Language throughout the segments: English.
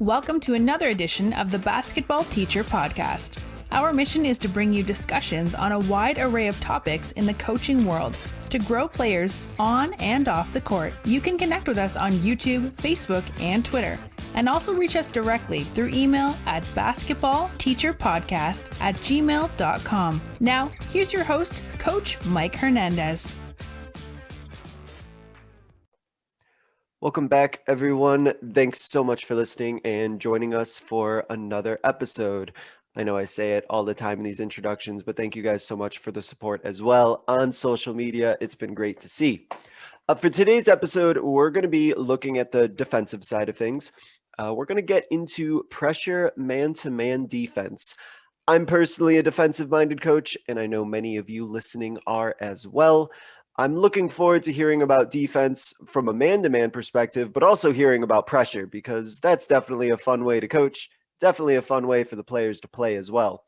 Welcome to another edition of the Basketball Teacher Podcast. Our mission is to bring you discussions on a wide array of topics in the coaching world to grow players on and off the court. You can connect with us on YouTube, Facebook, and Twitter, and also reach us directly through email at basketballteacherpodcast@gmail.com. Now, here's your host, Coach Mike Hernandez. Welcome back, everyone. Thanks so much for listening and joining us for another episode. I know I say it all the time in these introductions, but thank you guys so much for the support as well on social media. It's been great to see. For today's episode, we're going to be looking at the defensive side of things. We're going to get into pressure man-to-man defense. I'm personally a defensive-minded coach, and I know many of you listening are as well. I'm looking forward to hearing about defense from a man-to-man perspective, but also hearing about pressure, because that's definitely a fun way to coach, definitely a fun way for the players to play as well.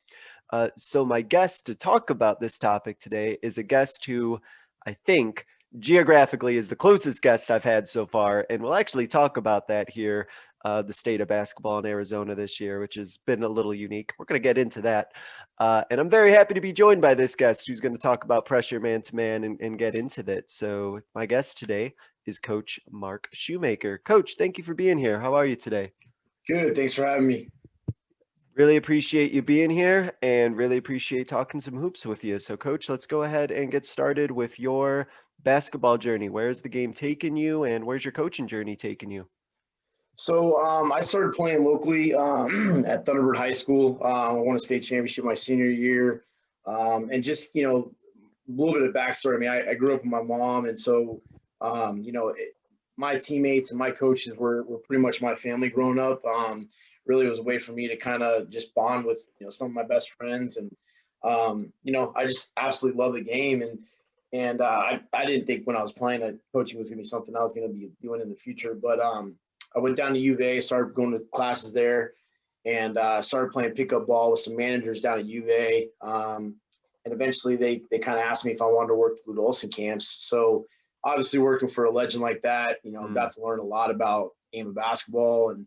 So my guest to talk about this topic today is a guest who I think geographically is the closest guest I've had so far, and we'll actually talk about that here, the state of basketball in Arizona this year, which has been a little unique. We're going to get into that. And I'm very happy to be joined by this guest who's going to talk about pressure man-to-man and get into that. So my guest today is Coach Mark Schumaker. Coach, thank you for being here. How are you today? Good. Thanks for having me. Really appreciate you being here and really appreciate talking some hoops with you. So, Coach, let's go ahead and get started with your basketball journey. Where's the game taking you, and where's your coaching journey taking you? So I started playing locally at Thunderbird High School. I won a state championship my senior year. And just, a little bit of backstory. I mean, I grew up with my mom. And so, my teammates and my coaches were pretty much my family growing up. Really was a way for me to kind of just bond with, some of my best friends. And, I just absolutely love the game. And I didn't think when I was playing that coaching was going to be something I was going to be doing in the future. But I went down to U of A, started going to classes there, and started playing pickup ball with some managers down at U of A. And eventually they kind of asked me if I wanted to work the Lute Olson camps. So obviously working for a legend like that, got to learn a lot about the game of basketball and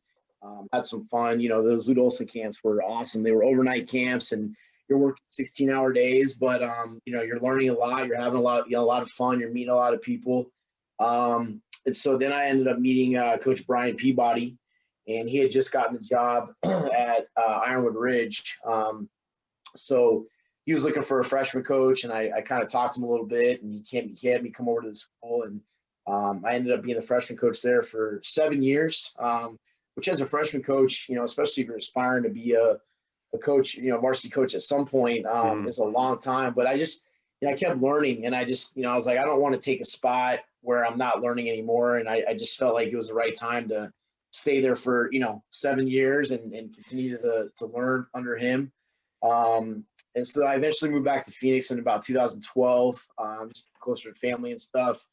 had some fun. Those Lute Olson camps were awesome. They were overnight camps, and you're working 16-hour days, but you're learning a lot. You're having a lot of fun. You're meeting a lot of people. And so then I ended up meeting Coach Brian Peabody, and he had just gotten the job at Ironwood Ridge. So he was looking for a freshman coach, and I kind of talked to him a little bit, and he had me come over to the school, and I ended up being the freshman coach there for 7 years, which as a freshman coach, especially if you're aspiring to be a coach, varsity coach at some point, is a long time. But I kept learning, and I was like, I don't want to take a spot where I'm not learning anymore. And I just felt like it was the right time to stay there for, 7 years and continue to learn under him. And so I eventually moved back to Phoenix in about 2012, just closer to family and stuff.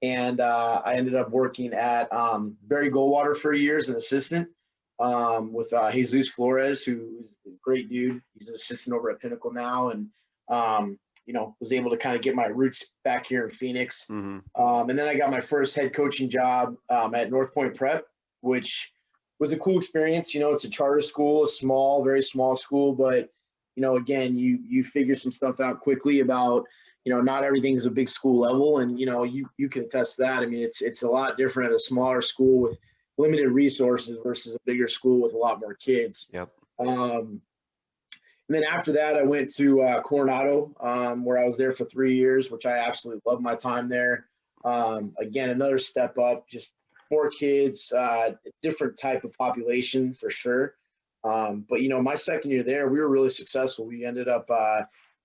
And I ended up working at Barry Goldwater for a year as an assistant with Jesus Flores, who's a great dude. He's an assistant over at Pinnacle now. And, was able to kind of get my roots back here in Phoenix. And then I got my first head coaching job at North Point Prep, which was a cool experience. It's a charter school, a small, very small school, but, again, you figure some stuff out quickly about, not everything's a big school level. And, you can attest to that. I mean, it's a lot different at a smaller school with limited resources versus a bigger school with a lot more kids. Yep. And then after that, I went to Coronado, where I was there for 3 years, which I absolutely loved my time there. Again, another step up, just more kids, different type of population for sure. But, my second year there, we were really successful. We ended up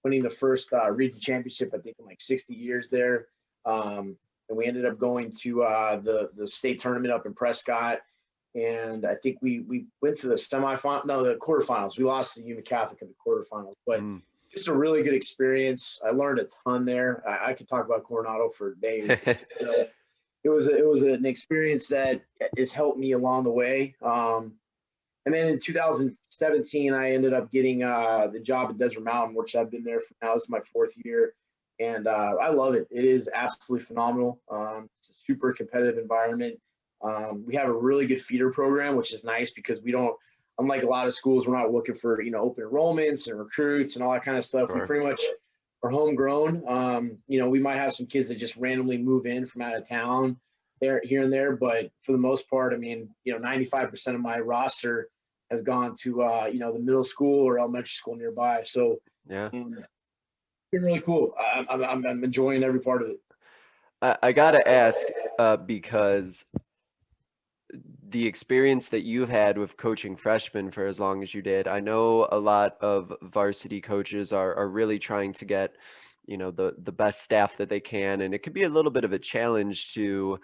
winning the first region championship, I think, in like 60 years there. And we ended up going to the state tournament up in Prescott. And I think we went to the the quarterfinals. We lost to Union Catholic in the quarterfinals, but just a really good experience. I learned a ton there. I could talk about Coronado for days. It was an experience that has helped me along the way. And then in 2017, I ended up getting the job at Desert Mountain, which I've been there for now. This is my 4th year. And I love it. It is absolutely phenomenal. It's a super competitive environment. We have a really good feeder program, which is nice because we don't, unlike a lot of schools, we're not looking for, open enrollments and recruits and all that kind of stuff. Sure. We pretty much are homegrown. We might have some kids that just randomly move in from out of town here and there. But for the most part, 95% of my roster has gone to, the middle school or elementary school nearby. So Yeah. it's been really cool. I'm enjoying every part of it. I gotta ask, because the experience that you've had with coaching freshmen for as long as you did, I know a lot of varsity coaches are really trying to get, the best staff that they can, and it could be a little bit of a challenge to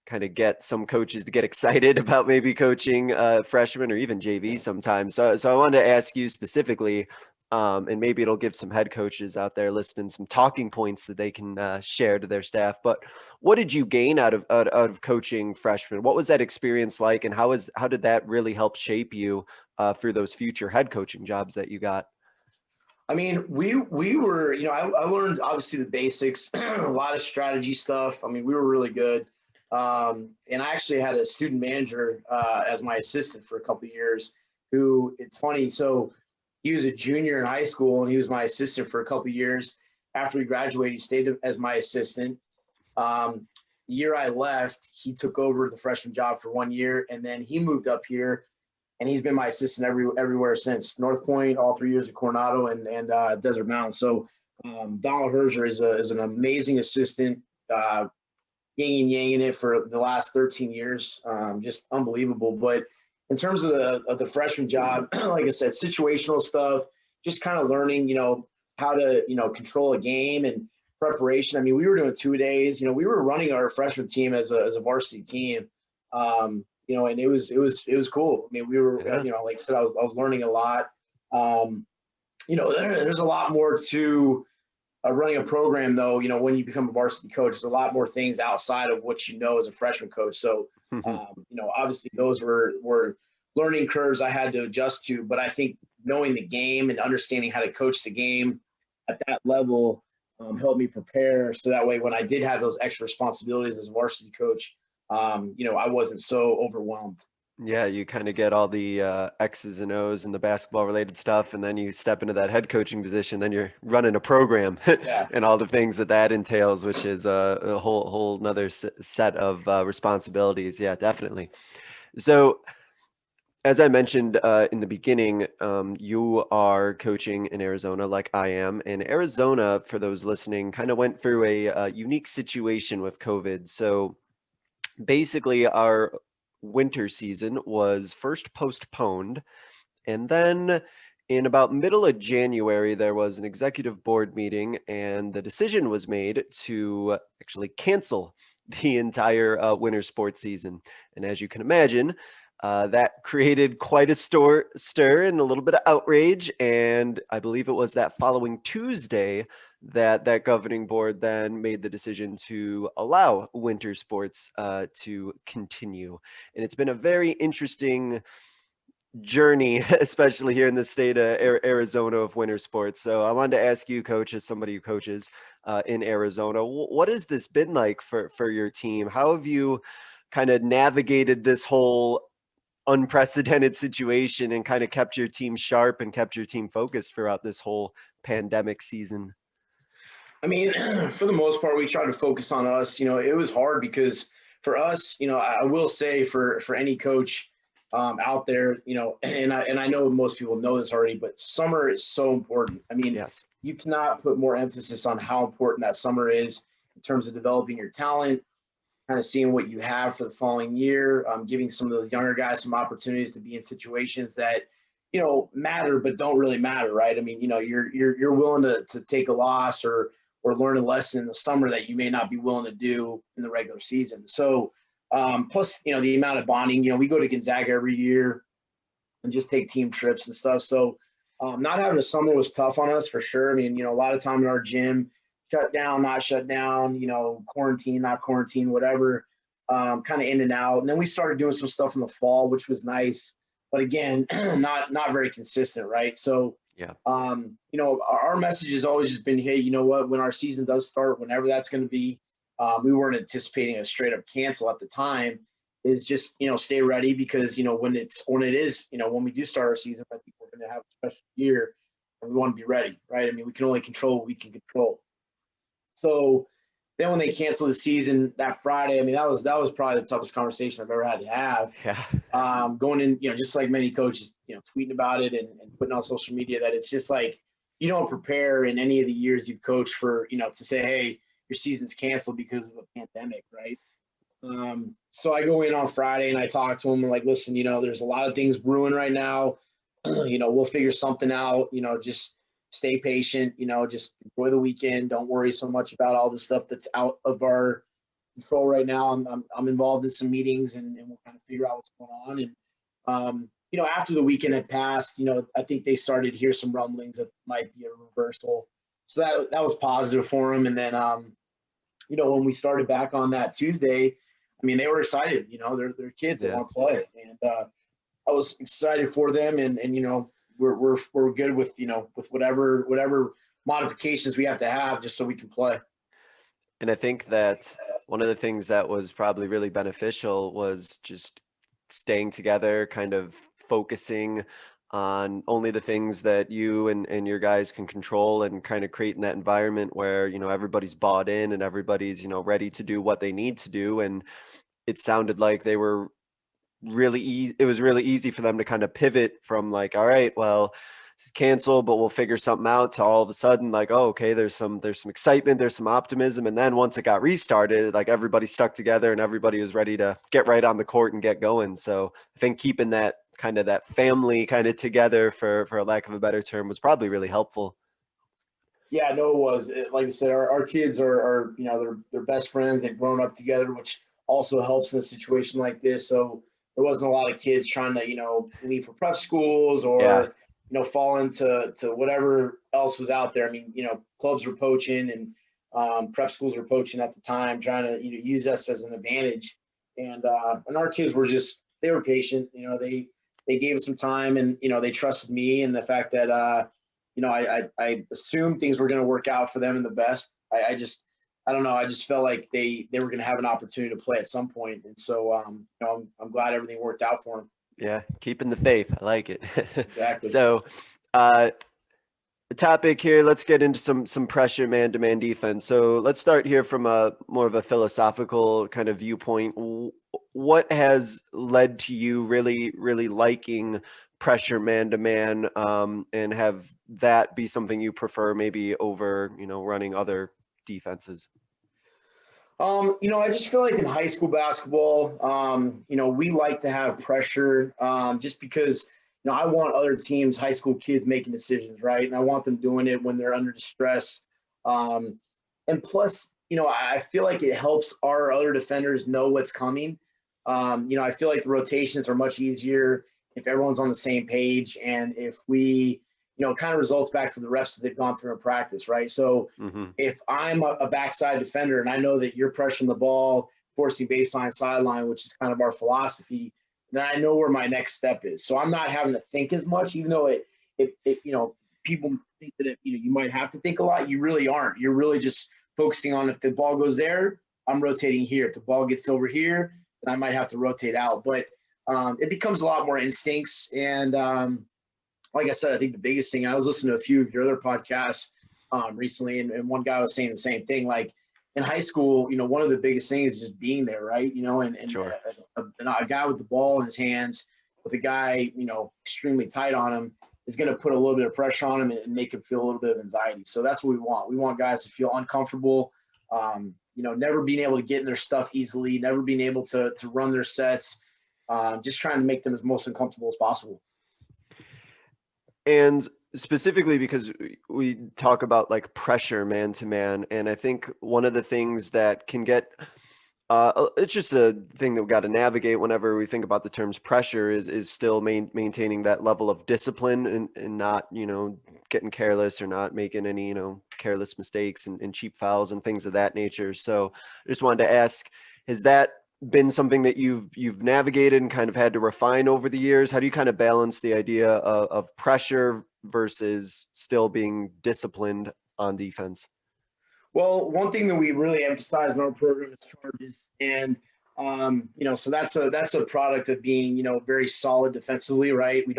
kind of get some coaches to get excited about maybe coaching freshmen or even JV sometimes. So I wanted to ask you specifically, and maybe it'll give some head coaches out there listening some talking points that they can share to their staff. But what did you gain out of coaching freshmen? What was that experience like, and how did that really help shape you through those future head coaching jobs that you got? We were, I learned obviously the basics, a lot of strategy stuff. We were really good. And I actually had a student manager as my assistant for a couple of years who, it's funny. So he was a junior in high school and he was my assistant for a couple of years. After we graduated, he stayed as my assistant. The year I left, he took over the freshman job for 1 year, and then he moved up here. And he's been my assistant everywhere since. North Point, all 3 years at Coronado, and Desert Mountain. So Donald Herzer is an amazing assistant, yin and yanging it for the last 13 years, just unbelievable. But in terms of the freshman job, like I said, situational stuff, just kind of learning, how to, control a game and preparation. We were doing 2 days. We were running our freshman team as a varsity team. And it was cool. We were, Yeah. like I said, I was learning a lot. There's a lot more to running a program, though. When you become a varsity coach, there's a lot more things outside of what as a freshman coach. So, obviously those were learning curves I had to adjust to. But I think knowing the game and understanding how to coach the game at that level helped me prepare. So that way, when I did have those extra responsibilities as a varsity coach, I wasn't so overwhelmed. Yeah, you kind of get all the X's and O's and the basketball related stuff, and then you step into that head coaching position, then you're running a program Yeah. and all the things that entails, which is a whole nother set of responsibilities. Yeah, definitely. So as I mentioned in the beginning, you are coaching in Arizona like I am. And Arizona, for those listening, kind of went through a unique situation with COVID. So basically, our winter season was first postponed, and then in about middle of January, there was an executive board meeting, and the decision was made to actually cancel the entire winter sports season. And as you can imagine, that created quite a stir and a little bit of outrage. And I believe it was that following Tuesday that governing board then made the decision to allow winter sports to continue. And it's been a very interesting journey, especially here in the state of Arizona, of winter sports. So I wanted to ask you, Coach, as somebody who coaches in Arizona, what has this been like for your team? How have you kind of navigated this whole unprecedented situation and kind of kept your team sharp and kept your team focused throughout this whole pandemic season? For the most part, we tried to focus on us. It was hard because for us, I will say for any coach out there, and I know most people know this already, but summer is so important. Yes. You cannot put more emphasis on how important that summer is in terms of developing your talent, kind of seeing what you have for the following year, giving some of those younger guys some opportunities to be in situations that, matter, but don't really matter, right? You're willing to take a loss or learn a lesson in the summer that you may not be willing to do in the regular season. So, plus, the amount of bonding, we go to Gonzaga every year and just take team trips and stuff. So, not having a summer was tough on us for sure. A lot of time in our gym, shut down, not shut down, quarantine, not quarantine, whatever, kind of in and out. And then we started doing some stuff in the fall, which was nice, but again, not very consistent, right? So, Yeah. Our message has always just been, hey, you know what, when our season does start, whenever that's going to be, we weren't anticipating a straight up cancel at the time. is just, stay ready because, when it is, when we do start our season, I think we're going to have a special year and we want to be ready, right? I mean, we can only control what we can control. So then when they canceled the season that Friday, I mean, that was probably the toughest conversation I've ever had to have. Yeah. Going in, just like many coaches, tweeting about it and putting on social media that it's just like, you don't prepare in any of the years you've coached for, to say, hey, your season's canceled because of a pandemic, right? So I go in on Friday and I talk to them and like, listen, there's a lot of things brewing right now. We'll figure something out, just stay patient, just enjoy the weekend. Don't worry so much about all the stuff that's out of our control right now. I'm involved in some meetings and we'll kind of figure out what's going on. And, after the weekend had passed, I think they started to hear some rumblings that might be a reversal. So that was positive for them. And then, when we started back on that Tuesday, I mean, they were excited, they're kids, they want to play. And I was excited for them. And we're good with, with whatever modifications we have to have just so we can play. And I think that one of the things that was probably really beneficial was just staying together, kind of focusing on only the things that you and your guys can control, and kind of creating that environment where, everybody's bought in and everybody's, ready to do what they need to do. And it sounded like they were really easy. It was really easy for them to kind of pivot from like, all right, well, this is canceled, but we'll figure something out, to all of a sudden like, oh, okay, there's some excitement, there's some optimism. And then once it got restarted, like everybody stuck together and everybody was ready to get right on the court and get going. So I think keeping that kind of that family kind of together, for lack of a better term, was probably really helpful. Yeah, no, it was. Like I said, our kids are they're best friends. They've grown up together, which also helps in a situation like this. So there wasn't a lot of kids trying to leave for prep schools or fall into whatever else was out there. I mean, clubs were poaching and prep schools were poaching at the time, trying to use us as an advantage. And our kids were they were patient. They gave us some time, and they trusted me and the fact that I assumed things were going to work out for them in the best. I don't know. I just felt like they were going to have an opportunity to play at some point. And so, I'm glad everything worked out for them. Yeah. Keeping the faith. I like it. Exactly. So, the topic here, let's get into some pressure man-to-man defense. So let's start here from a more of a philosophical kind of viewpoint. What has led to you really, really liking pressure man-to-man, and have that be something you prefer maybe over, running other defenses? I just feel like in high school basketball, we like to have pressure, just because, I want other teams, high school kids making decisions, right? And I want them doing it when they're under distress. And plus, I feel like it helps our other defenders know what's coming. I feel like the rotations are much easier if everyone's on the same page, and if we, it kind of results back to the reps that they've gone through in practice, right? So if I'm a backside defender and I know that you're pressuring the ball, forcing baseline, sideline, which is kind of our philosophy, then I know where my next step is. So I'm not having to think as much, even though it people think that you might have to think a lot. You really aren't. You're really just focusing on, if the ball goes there, I'm rotating here. If the ball gets over here, then I might have to rotate out. But it becomes a lot more instincts. And like I said, I think the biggest thing, I was listening to a few of your other podcasts recently, and one guy was saying the same thing. Like in high school, one of the biggest things is just being there, right? And Sure. A guy with the ball in his hands, with a guy, extremely tight on him, is going to put a little bit of pressure on him and make him feel a little bit of anxiety. So that's what we want. We want guys to feel uncomfortable, never being able to get in their stuff easily, never being able to run their sets, just trying to make them as most uncomfortable as possible. And specifically because we talk about like pressure man to man, and I think one of the things that can get it's just a thing that we got to navigate whenever we think about the terms pressure is still maintaining that level of discipline, and not, getting careless or not making any, careless mistakes and cheap fouls and things of that nature. So I just wanted to ask, has that been something that you've navigated and kind of had to refine over the years? How do you kind of balance the idea of pressure versus still being disciplined on defense? Well, one thing that we really emphasize in our program is charges. And, So that's a product of being, very solid defensively, right? We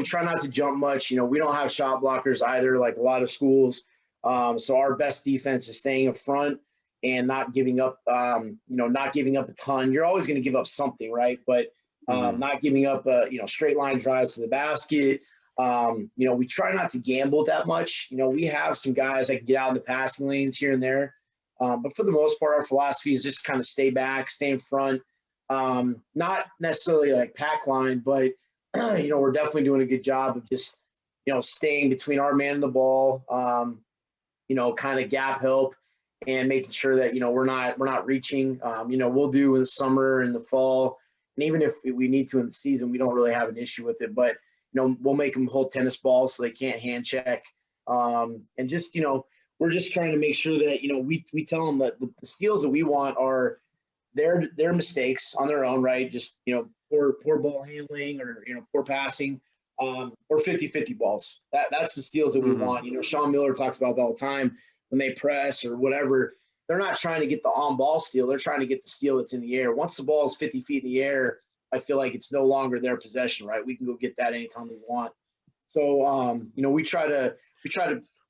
try not to jump much. We don't have shot blockers either, like a lot of schools. So our best defense is staying up front and not giving up, not giving up a ton. You're always going to give up something, right? But not giving up, straight line drives to the basket. We try not to gamble that much. We have some guys that can get out in the passing lanes here and there. But for the most part, our philosophy is just kind of stay back, stay in front. Not necessarily like pack line, but, we're definitely doing a good job of just, staying between our man and the ball, kind of gap help and making sure that, we're not reaching. We'll do in the summer and the fall. And even if we need to in the season, we don't really have an issue with it. But, we'll make them hold tennis balls so they can't hand check. And just, we're just trying to make sure that, we tell them that the steals that we want are their mistakes on their own, right? Just, poor ball handling or, poor passing, or 50-50 balls. That's the steals that we want. Sean Miller talks about that all the time when they press or whatever. They're not trying to get the on-ball steal. They're trying to get the steal that's in the air. Once the ball is 50 feet in the air, I feel like it's no longer their possession, right? We can go get that anytime we want. So, we try to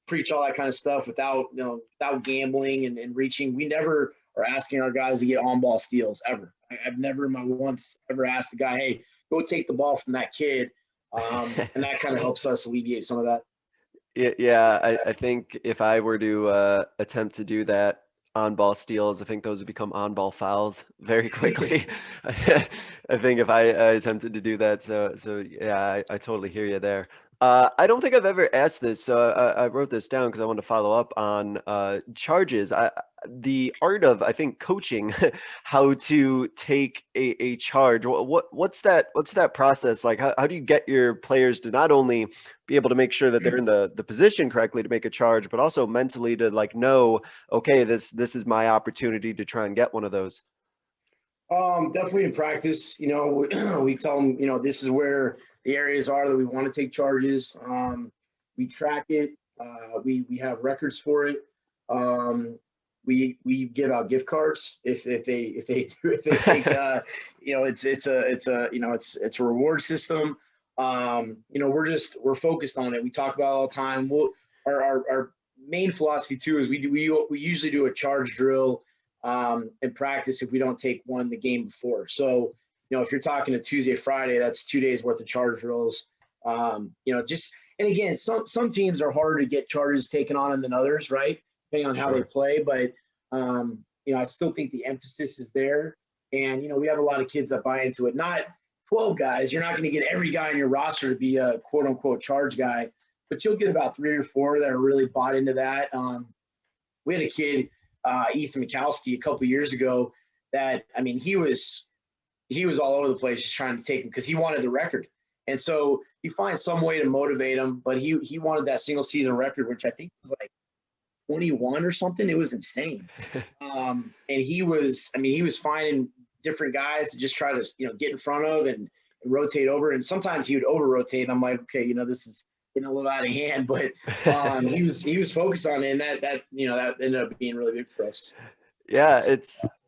preach all that kind of stuff without gambling and reaching. We never are asking our guys to get on-ball steals ever. I've never in my once ever asked a guy, hey, go take the ball from that kid. And that kind of helps us alleviate some of that. Yeah, I think if I were to attempt to do that on-ball steals, I think those would become on-ball fouls very quickly. I think if I attempted to do that, so yeah, I totally hear you there. I don't think I've ever asked this, so I wrote this down because I want to follow up on charges. The art of, I think, coaching how to take a charge. What's that process like? How do you get your players to not only be able to make sure that they're in the position correctly to make a charge, but also mentally to like know, okay, this is my opportunity to try and get one of those? Definitely in practice, we tell them, this is where the areas are that we want to take charges. We track it. We have records for it. We give out gift cards if they take it's a reward system. We're focused on it. We talk about it all the time. Our main philosophy too is we usually do a charge drill in practice if we don't take one the game before. So, if you're talking a Tuesday, Friday, that's 2 days worth of charge drills. And again, some teams are harder to get charges taken on than others, right? Depending on how they play. But, I still think the emphasis is there. And, we have a lot of kids that buy into it. Not 12 guys. You're not going to get every guy on your roster to be a quote unquote charge guy, but you'll get about 3 or 4 that are really bought into that. We had a kid, Ethan Mikowski, a couple of years ago that, he was all over the place just trying to take him because he wanted the record. And so you find some way to motivate him, but he wanted that single season record, which I think was like 21 or something. It was insane. And he was finding different guys to just try to, get in front of and rotate over. And sometimes he would over rotate. And I'm like, okay, this is getting a little out of hand, but he was focused on it. And that ended up being really big for us. Yeah,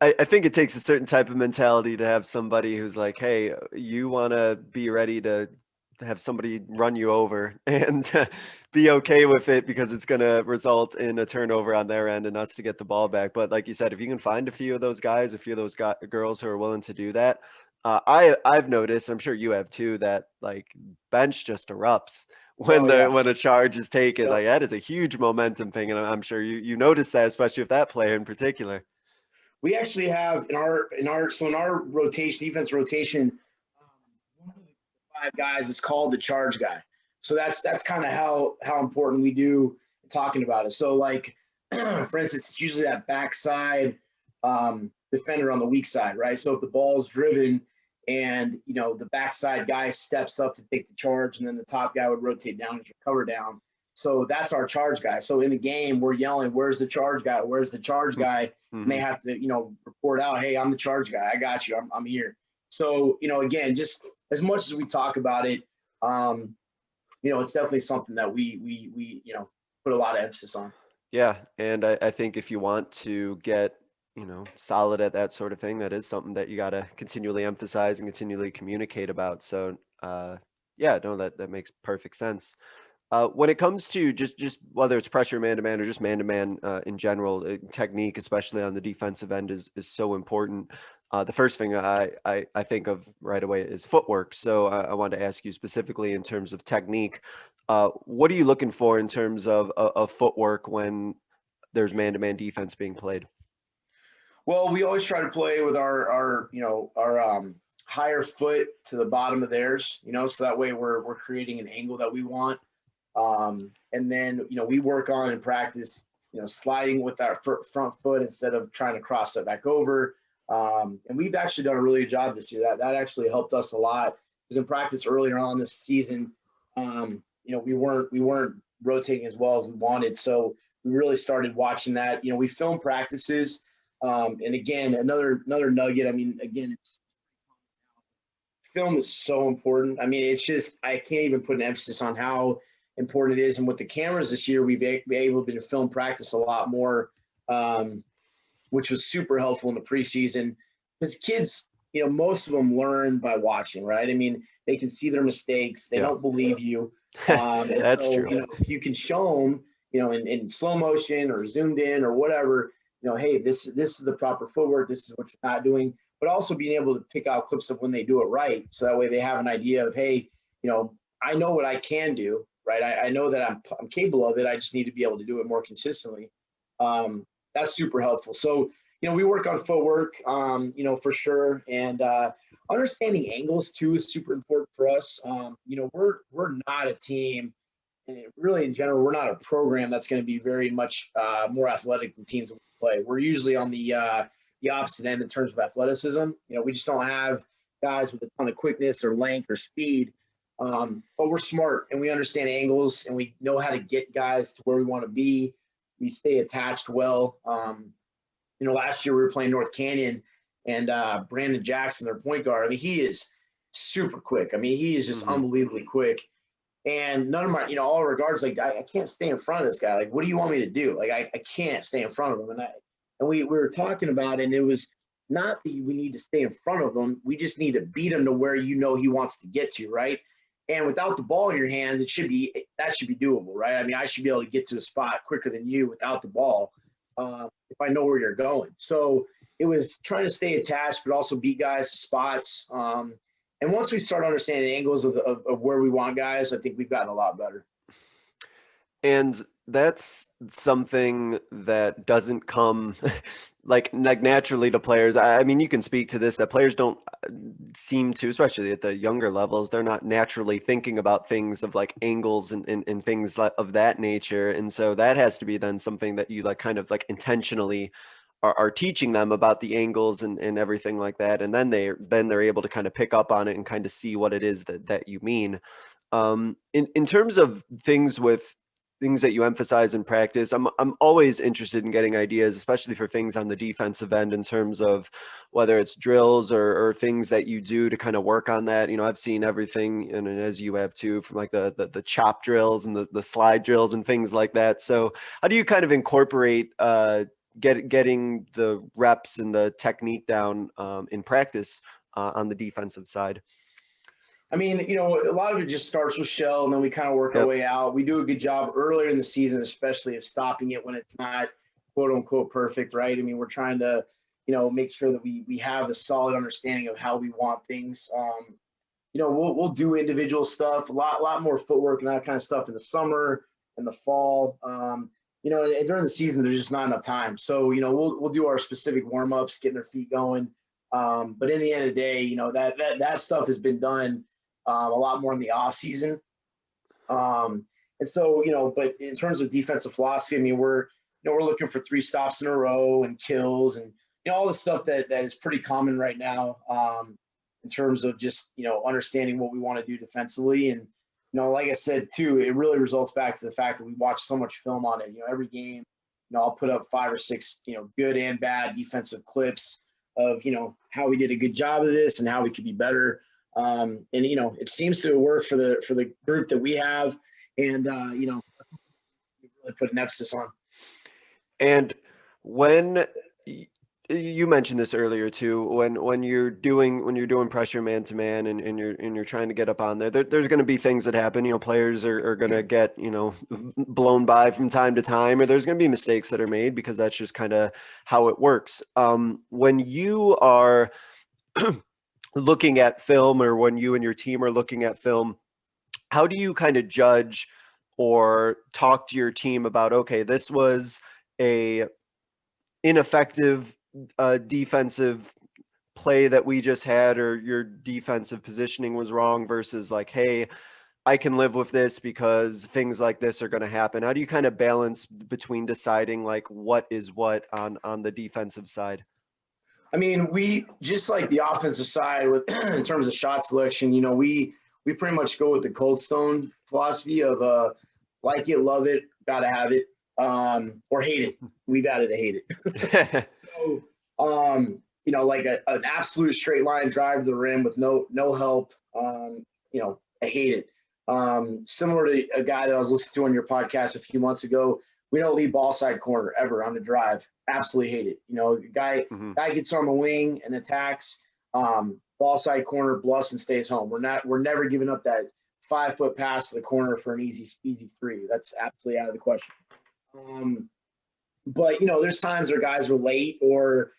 I think it takes a certain type of mentality to have somebody who's like, hey, you want to be ready to have somebody run you over and be okay with it because it's going to result in a turnover on their end and us to get the ball back. But like you said, if you can find a few of those guys, a few of those girls who are willing to do that, I've noticed, I'm sure you have too, that like bench just erupts when when a charge is taken. Like that is a huge momentum thing, and I'm sure you notice that, especially with that player in particular. We actually have in our rotation, defense rotation, one of the 5 guys is called the charge guy. So that's kind of how important we do talking about it. So like, for instance, it's usually that backside defender on the weak side, right? So if the ball is driven and, the backside guy steps up to take the charge and then the top guy would rotate down and cover down. So that's our charge guy. So in the game, we're yelling, where's the charge guy? Where's the charge guy? And they have to, report out, hey, I'm the charge guy. I got you. I'm here. So, again, just as much as we talk about it, it's definitely something that we put a lot of emphasis on. Yeah. And I think if you want to get solid at that sort of thing, that is something that you got to continually emphasize and continually communicate about. So, yeah, no, that makes perfect sense. When it comes to just whether it's pressure man-to-man or just man-to-man in general, technique, especially on the defensive end, is so important. The first thing I think of right away is footwork. So I wanted to ask you specifically in terms of technique. What are you looking for in terms of footwork when there's man-to-man defense being played? Well, we always try to play with our higher foot to the bottom of theirs, so that way we're creating an angle that we want. And then, we work on in practice, sliding with our front foot instead of trying to cross it back over. And we've actually done a really good job this year. That actually helped us a lot because in practice earlier on this season, we weren't rotating as well as we wanted. So we really started watching that. We film practices. And again, another nugget. I mean, again, film is so important. I mean, it's just, I can't even put an emphasis on how important it is. And with the cameras this year, we've been able to film practice a lot more, which was super helpful in the preseason because kids, most of them learn by watching, right? I mean, they can see their mistakes. They don't believe you. That's true. If you can show them, in slow motion or zoomed in or whatever, hey, this is the proper footwork. This is what you're not doing. But also being able to pick out clips of when they do it right. So that way they have an idea of, hey, I know what I can do, right? I know that I'm capable of it. I just need to be able to do it more consistently. That's super helpful. So, we work on footwork, for sure. And understanding angles too is super important for us. We're not a team, and really in general, we're not a program that's going to be very much more athletic than teams that we play. We're usually on the opposite end in terms of athleticism. We just don't have guys with a ton of quickness or length or speed. But we're smart and we understand angles and we know how to get guys to where we want to be. We stay attached well. Last year we were playing North Canyon and Brandon Jackson, their point guard. I mean, he is super quick. I mean, he is just unbelievably quick. And none of my, all our guards, like, I can't stay in front of this guy. Like, what do you want me to do? Like, I can't stay in front of him. And we were talking about it, and it was not that we need to stay in front of him. We just need to beat him to where he wants to get to, right? And without the ball in your hands, that should be doable, right? I mean, I should be able to get to a spot quicker than you without the ball if I know where you're going. So it was trying to stay attached, but also beat guys to spots. And once we start understanding angles of where we want guys, I think we've gotten a lot better. And that's something that doesn't come like naturally to players. I mean, you can speak to this, that players don't seem to, especially at the younger levels, they're not naturally thinking about things of like angles and things of that nature. And so that has to be then something that you like kind of like intentionally are teaching them about the angles and everything like that. And then they're able to kind of pick up on it and kind of see what it is that you mean. In terms of things that you emphasize in practice, I'm always interested in getting ideas, especially for things on the defensive end in terms of whether it's drills or things that you do to kind of work on that. I've seen everything, and as you have too, from like the chop drills and the slide drills and things like that. So how do you kind of incorporate getting the reps and the technique down in practice on the defensive side? I mean, a lot of it just starts with shell, and then we kind of work our way out. We do a good job earlier in the season, especially of stopping it when it's not quote unquote perfect, right? I mean, we're trying to, make sure that we have a solid understanding of how we want things. We'll do individual stuff, a lot more footwork and that kind of stuff in the summer and the fall. And during the season, there's just not enough time. So, we'll do our specific warm-ups, getting their feet going. But in the end of the day, that stuff has been done a lot more in the off season. And so, but in terms of defensive philosophy, I mean, we're looking for 3 stops in a row and kills and, all the stuff that is pretty common right now in terms of just, understanding what we want to do defensively. And, like I said, too, it really results back to the fact that we watch so much film on it. Every game, I'll put up 5 or 6, good and bad defensive clips of, how we did a good job of this and how we could be better. And, it seems to work for the group that we have. And, we really put an emphasis on. And when you mentioned this earlier too, when you're doing pressure man to man and you're trying to get up on there's going to be things that happen. Players are going to get, blown by from time to time, or there's going to be mistakes that are made because that's just kind of how it works. When you are looking at film, or when you and your team are looking at film, how do you kind of judge or talk to your team about, okay, this was a ineffective defensive play that we just had, or your defensive positioning was wrong, versus like, hey, I can live with this because things like this are going to happen? How do you kind of balance between deciding like what is what on the defensive side? I mean, we just like the offensive side with in terms of shot selection, we pretty much go with the Cold Stone philosophy of like it, love it, gotta have it, or hate it. We've added a hate it. So, like an absolute straight line drive to the rim with no help. I hate it. Similar to a guy that I was listening to on your podcast a few months ago, we don't leave ball side corner ever on the drive. Absolutely hate it. Guy gets on the wing and attacks, ball side corner, bluffs and stays home. We're never giving up that 5-foot pass to the corner for an easy three. That's absolutely out of the question. But there's times where guys were late, or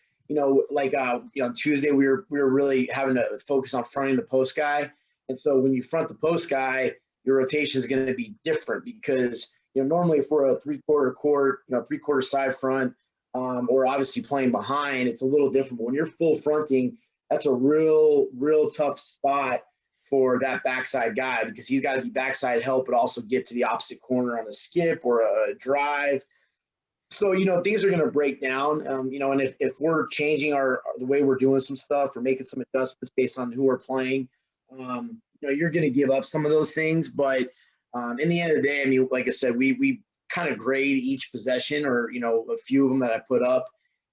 Tuesday we were really having to focus on fronting the post guy. And so when you front the post guy, your rotation is going to be different because normally if we're a 3/4 court, 3/4 side front, or obviously playing behind, it's a little different. But when you're full fronting, that's a real tough spot for that backside guy, because he's got to be backside help, but also get to the opposite corner on a skip or a drive. So, things are going to break down, and if we're changing the way we're doing some stuff or making some adjustments based on who we're playing, you're going to give up some of those things. But in the end of the day, I mean, like I said, we kind of grade each possession, or, a few of them that I put up,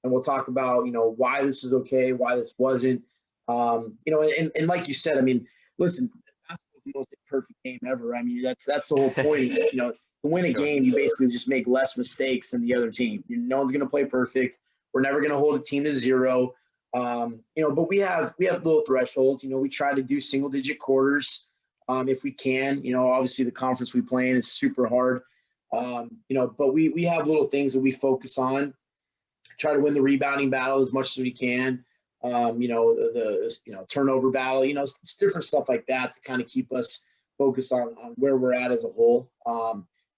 and we'll talk about, why this is okay, why this wasn't, and like you said, I mean, listen, basketball's the most perfect game ever. I mean, that's the whole point. To win a game, you basically just make less mistakes than the other team. No one's going to play perfect. We're never going to hold a team to zero. But we have little thresholds. We try to do single digit quarters if we can. Obviously the conference we play in is super hard. But we have little things that we focus on. Try to win the rebounding battle as much as we can. The turnover battle. It's different stuff like that to kind of keep us focused on where we're at as a whole.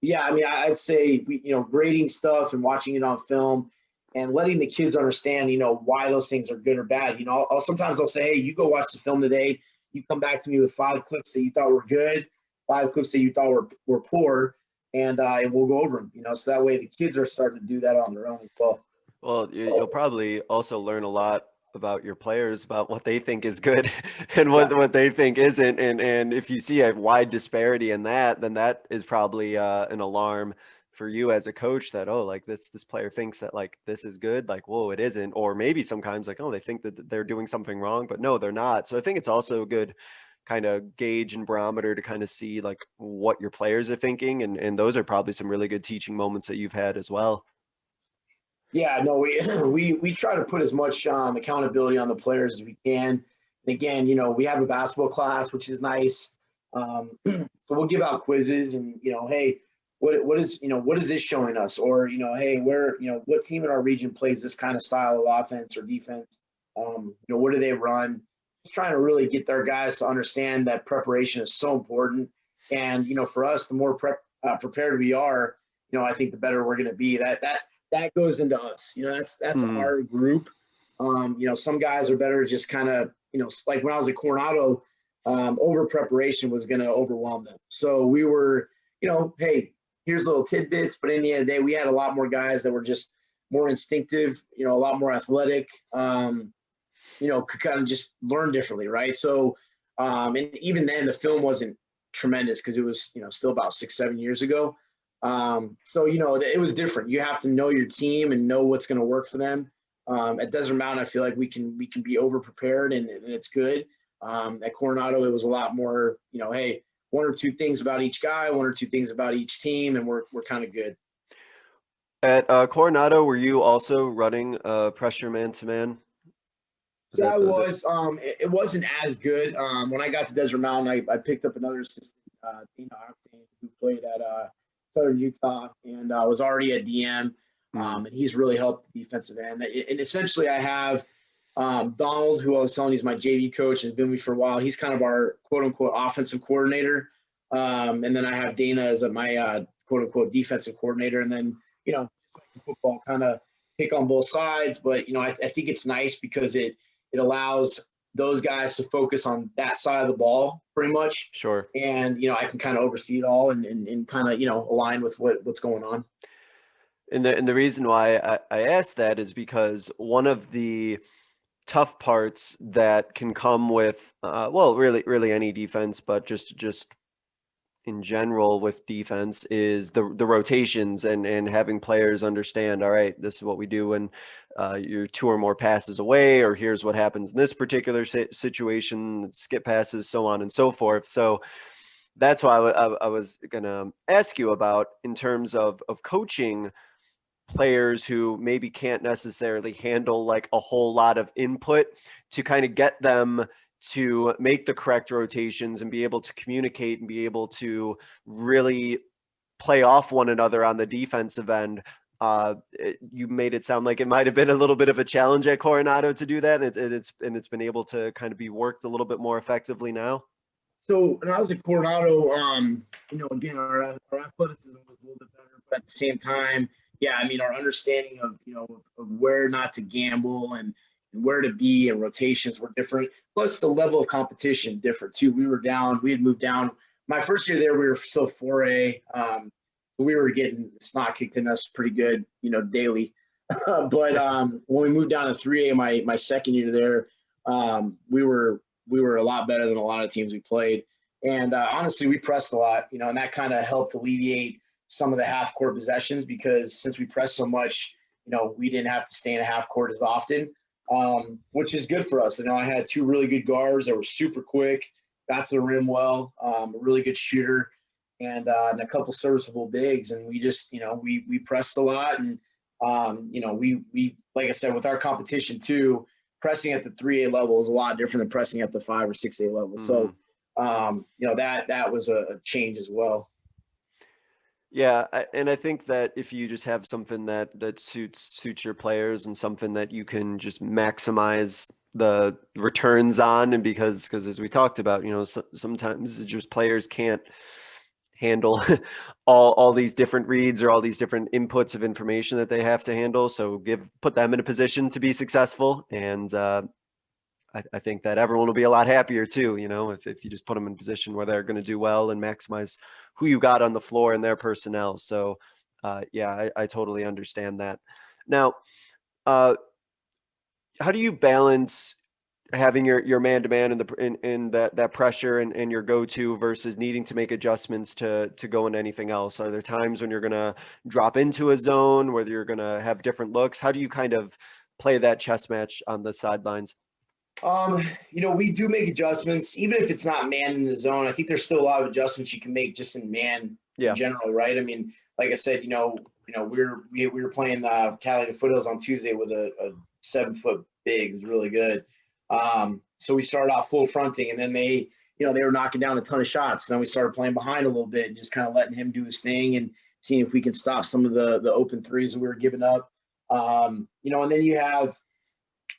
Yeah, I mean, I'd say grading stuff and watching it on film and letting the kids understand, why those things are good or bad. Sometimes I'll say, hey, you go watch the film today. You come back to me with 5 clips that you thought were good, 5 clips that you thought were poor, and we'll go over them. So that way the kids are starting to do that on their own as well. Well, you'll probably also learn a lot about your players, about what they think is good and what they think isn't. And if you see a wide disparity in that, then that is probably an alarm for you as a coach that, oh, like this player thinks that like this is good, like, whoa, it isn't. Or maybe sometimes like, oh, they think that they're doing something wrong, but no, they're not. So I think it's also a good kind of gauge and barometer to kind of see like what your players are thinking. And those are probably some really good teaching moments that you've had as well. Yeah, no, we try to put as much accountability on the players as we can. And again, we have a basketball class, which is nice. So we'll give out quizzes and, hey, what is this showing us? Or, hey, what team in our region plays this kind of style of offense or defense? What do they run? Just trying to really get their guys to understand that preparation is so important. And, for us, the more prepared we are, I think the better we're going to be. That goes into us. That's our group. Some guys are better just kind of, like when I was at Coronado, over preparation was going to overwhelm them. So we were, hey, here's little tidbits, but in the end of the day, we had a lot more guys that were just more instinctive, a lot more athletic, could kind of just learn differently. Right. So, and even then the film wasn't tremendous because it was, still about 6-7 years ago. So, it was different. You have to know your team and know what's going to work for them. At Desert Mountain, I feel like we can be over prepared and it's good. At Coronado, it was a lot more, hey, 1 or 2 things about each guy, 1 or 2 things about each team, and we're kind of good. At Coronado, were you also running pressure man-to-man? Yeah, I was. It wasn't as good. When I got to Desert Mountain, I picked up another assistant, who played at Southern Utah, and was already at DM. And he's really helped the defensive end. And essentially, I have Donald, who I was telling you is my JV coach, has been with me for a while. He's kind of our quote unquote offensive coordinator. And then I have Dana as my quote unquote defensive coordinator. And then, just like football, kind of pick on both sides. But, I think it's nice because it allows those guys to focus on that side of the ball pretty much. Sure. And, I can kind of oversee it all and kind of, align with what's going on. And the reason why I asked that is because one of the tough parts that can come with, really any defense, but just in general with defense is the rotations and having players understand, all right, this is what we do when you're 2 or more passes away, or here's what happens in this particular situation, skip passes, so on and so forth. So that's why I was going to ask you about in terms of coaching players who maybe can't necessarily handle like a whole lot of input, to kind of get them to make the correct rotations and be able to communicate and be able to really play off one another on the defensive end. You made it sound like it might have been a little bit of a challenge at Coronado to do that, and it's been able to kind of be worked a little bit more effectively now. So when I was at Coronado, again, our athleticism was a little bit better, but at the same time, yeah, I mean, our understanding of, of where not to gamble and where to be and rotations were different. Plus the level of competition different too. We had moved down. My first year there, we were still 4A. We were getting snot kicked in us pretty good, daily. But when we moved down to 3A, my second year there, we were a lot better than a lot of teams we played. And honestly, we pressed a lot, and that kind of helped alleviate some of the half-court possessions, because since we pressed so much, we didn't have to stay in a half-court as often, which is good for us. I had 2 really good guards that were super quick, got to the rim well, a really good shooter, and a couple serviceable bigs. And we just, we pressed a lot. And, we, like I said, with our competition too, pressing at the 3A level is a lot different than pressing at the 5 or 6A level. So, that was a change as well. Yeah, and I think that if you just have something that suits your players and something that you can just maximize the returns on, and because as we talked about, sometimes it's just players can't handle all these different reads or all these different inputs of information that they have to handle. So put them in a position to be successful, and I think that everyone will be a lot happier too, if you just put them in a position where they're going to do well and maximize who you got on the floor and their personnel. So, yeah, I totally understand that. Now, how do you balance having your man-to-man in that pressure and your go-to versus needing to make adjustments to go into anything else? Are there times when you're going to drop into a zone where you're going to have different looks? How do you kind of play that chess match on the sidelines? We do make adjustments, even if it's not man in the zone. I think there's still a lot of adjustments you can make just in man in general, right? I mean, like I said, we were playing the Catalina Foothills on Tuesday with a 7-foot big. It was really good. So we started off full fronting, and then they were knocking down a ton of shots. And then we started playing behind a little bit and just kind of letting him do his thing and seeing if we can stop some of the open threes that we were giving up. And then you have,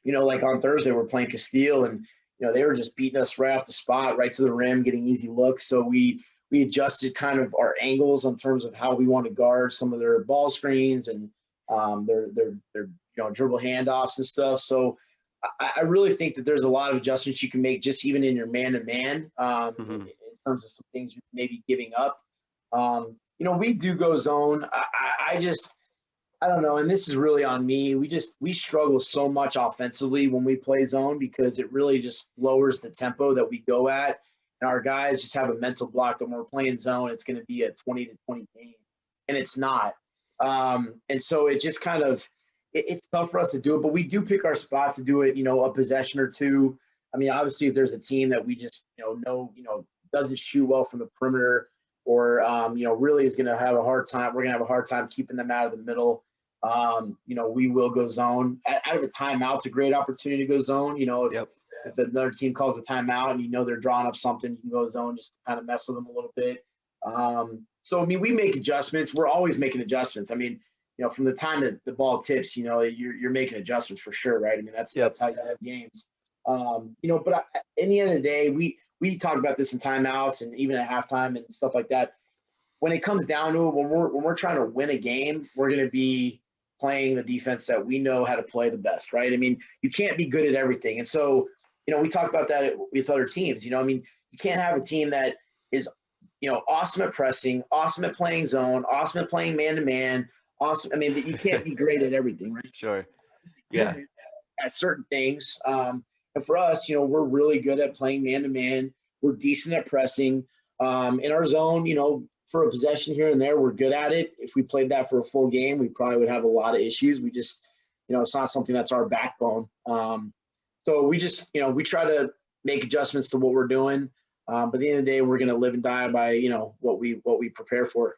like on Thursday, we're playing Castile, and, they were just beating us right off the spot, right to the rim, getting easy looks. So we adjusted kind of our angles in terms of how we want to guard some of their ball screens and their dribble handoffs and stuff. So I really think that there's a lot of adjustments you can make just even in your man-to-man in terms of some things you're maybe giving up. We do go zone. I don't know, and this is really on me. We struggle so much offensively when we play zone because it really just lowers the tempo that we go at. And our guys just have a mental block that when we're playing zone, it's going to be a 20-20 game, and it's not. And so it just kind of it's tough for us to do it, but we do pick our spots to do it, a possession or two. I mean, obviously, if there's a team that we just know doesn't shoot well from the perimeter or really is going to have a hard time, we're going to have a hard time keeping them out of the middle. we will go zone. Out of a timeout, it's a great opportunity to go zone. Yep. If another team calls a timeout and they're drawing up something, you can go zone just to kind of mess with them a little bit. So, we make adjustments. We're always making adjustments. From the time that the ball tips, you're making adjustments for sure, right? That's how you have games. But in the end of the day, we talk about this in timeouts and even at halftime and stuff like that. When it comes down to it, when we're trying to win a game, we're going to be playing the defense that we know how to play the best, right? You can't be good at everything. And so, we talk about that with other teams. You can't have a team that is, awesome at pressing, awesome at playing zone, awesome at playing man-to-man, awesome. You can't be great at everything, right? Sure. Yeah. At certain things. And for us, we're really good at playing man-to-man. We're decent at pressing. In our zone, for a possession here and there, we're good at it. If we played that for a full game, we probably would have a lot of issues. We just, it's not something that's our backbone. So we just, we try to make adjustments to what we're doing. But at the end of the day, we're going to live and die by, what we prepare for.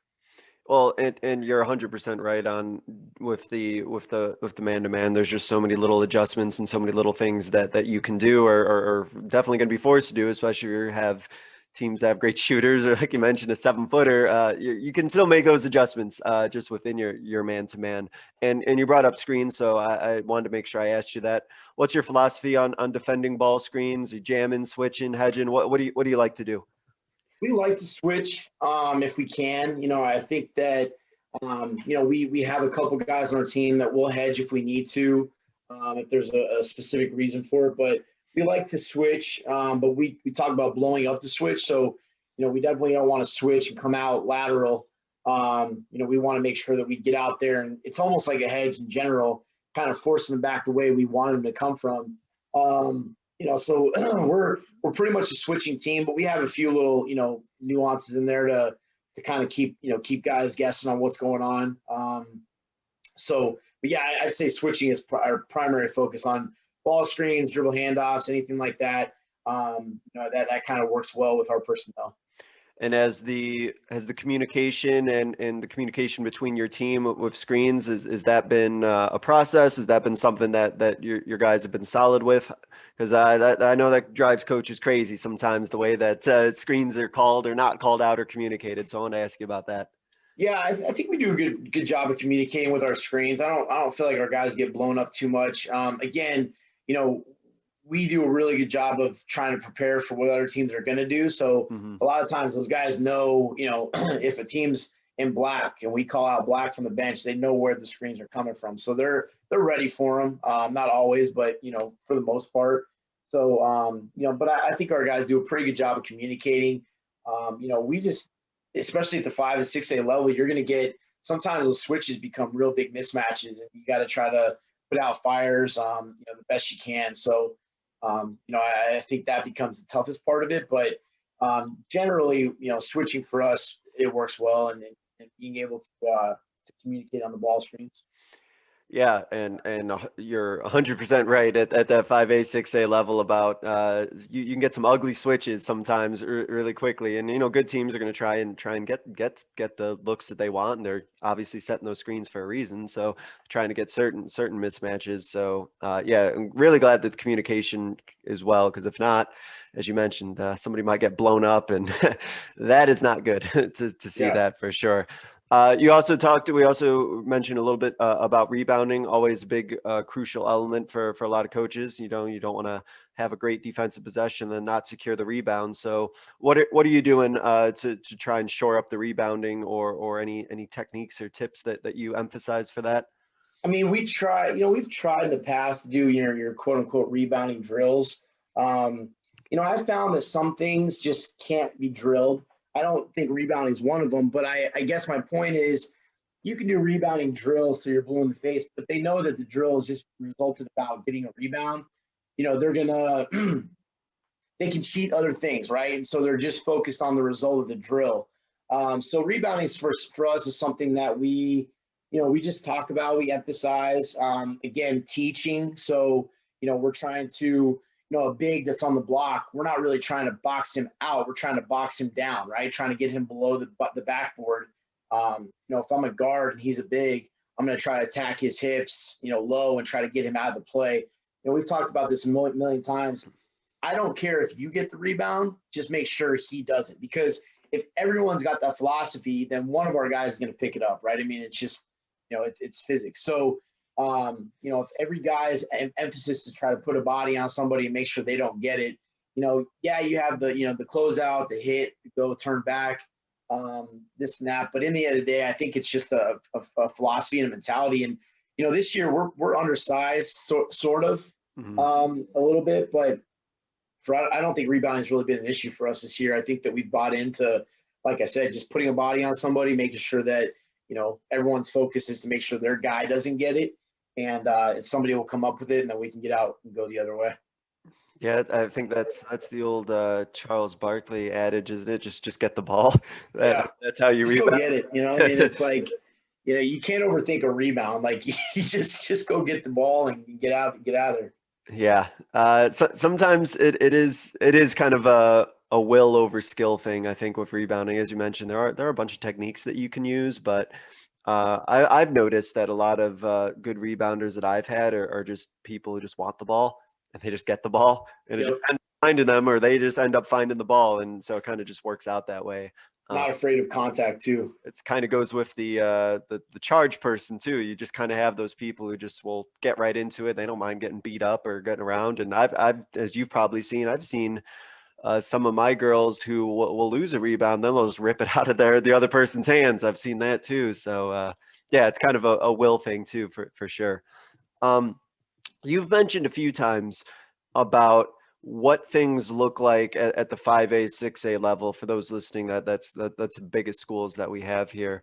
Well, and you're 100% right on with the man-to-man. There's just so many little adjustments and so many little things that you can do or definitely going to be forced to do, especially if you have teams that have great shooters, or like you mentioned, a 7-footer. You can still make those adjustments just within your man-to-man. And you brought up screens, so I wanted to make sure I asked you that. What's your philosophy on defending ball screens? Are you jamming, switching, hedging? What do you like to do? We like to switch if we can. I think that we have a couple guys on our team that will hedge if we need to, if there's a specific reason for it. But we like to switch, but we talk about blowing up the switch. So, we definitely don't want to switch and come out lateral. We want to make sure that we get out there, and it's almost like a hedge in general, kind of forcing them back the way we want them to come from. So we're pretty much a switching team, but we have a few little, nuances in there to kind of keep guys guessing on what's going on. But yeah, I'd say switching is our primary focus on ball screens, dribble handoffs, anything like that. That kind of works well with our personnel. And has the communication and the communication between your team with screens, has that been a process? Has that been something that your guys have been solid with? Because I know that drives coaches crazy sometimes, the way that screens are called or not called out or communicated. So I want to ask you about that. Yeah, I think we do a good job of communicating with our screens. I don't feel like our guys get blown up too much. Again, we do a really good job of trying to prepare for what other teams are going to do. So a lot of times those guys know, if a team's in black and we call out black from the bench, they know where the screens are coming from. So they're ready for them. Not always, but, for the most part. So, but I think our guys do a pretty good job of communicating. We just, especially at the 5 and 6A level, you're going to get, sometimes those switches become real big mismatches, and you got to try to put out fires, the best you can. So, I think that becomes the toughest part of it, but generally, switching for us, it works well, and being able to communicate on the ball screens. Yeah, and you're 100% right at that 5A, 6A level about you can get some ugly switches sometimes really quickly, and good teams are going to try and get the looks that they want, and they're obviously setting those screens for a reason, so trying to get certain mismatches. So yeah, I'm really glad that the communication is well, because if not, as you mentioned, somebody might get blown up, and that is not good to see that for sure. We also mentioned a little bit about rebounding, always a big crucial element for a lot of coaches. You don't want to have a great defensive possession and not secure the rebound. So what are you doing to try and shore up the rebounding, or any techniques or tips that you emphasize for that? We've tried in the past to do your quote unquote rebounding drills. I found that some things just can't be drilled. I don't think rebounding is one of them, but I guess my point is you can do rebounding drills till you're blue in the face, but they know that the drill is just resulted about getting a rebound. They're going to – they can cheat other things, right? And so they're just focused on the result of the drill. So rebounding for us is something that we just talk about, we emphasize. Again, teaching. So, we're trying to – a big that's on the block, we're not really trying to box him out. We're trying to box him down, right? Trying to get him below the backboard. If I'm a guard and he's a big, I'm going to try to attack his hips, low and try to get him out of the play. We've talked about this a million times. I don't care if you get the rebound, just make sure he doesn't, because if everyone's got that philosophy, then one of our guys is going to pick it up, right? I mean, it's just, it's physics. So, if every guy's emphasis to try to put a body on somebody and make sure they don't get it, yeah, you have the closeout, the hit, the go, turn back, this and that. But in the end of the day, I think it's just a philosophy and a mentality. And, this year we're undersized, sort of, a little bit, but I don't think rebounding has really been an issue for us this year. I think that we've bought into, like I said, just putting a body on somebody, making sure that, everyone's focus is to make sure their guy doesn't get it, and somebody will come up with it, and then we can get out and go the other way. Yeah, I think that's the old Charles Barkley adage, isn't it? Just get the ball. That's how you rebound. Go get it. I mean, it's like, you can't overthink a rebound. Like, you just go get the ball and get out of there. Yeah. So sometimes it is kind of a will over skill thing. I think with rebounding, as you mentioned, there are a bunch of techniques that you can use, but I've noticed that a lot of good rebounders that I've had are just people who just want the ball and they just get the ball, and it just ends up finding them, or they just end up finding the ball, and so it kind of just works out that way. Not afraid of contact too. It's kind of goes with the charge person too. You just kind of have those people who just will get right into it. They don't mind getting beat up or getting around. And I've as you've probably seen, I've seen some of my girls who will lose a rebound, then they'll just rip it out of the other person's hands. I've seen that too. So yeah, it's kind of a will thing too, for sure. You've mentioned a few times about what things look like at the 5A, 6A level. For those listening, that's the biggest schools that we have here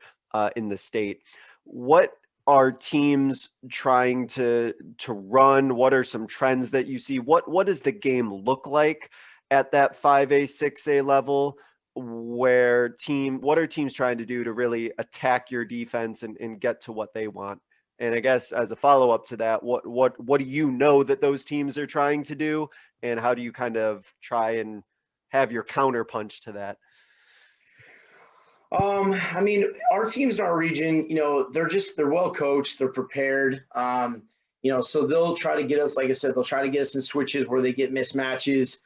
in the state. What are teams trying to run? What are some trends that you see? What does the game look like at that 5A, 6A level? What are teams trying to do to really attack your defense and get to what they want? And I guess as a follow-up to that, what do you know that those teams are trying to do, and how do you kind of try and have your counterpunch to that? I mean, our teams in our region, they're well coached, they're prepared. So they'll try to get us, like I said, they'll try to get us in switches where they get mismatches.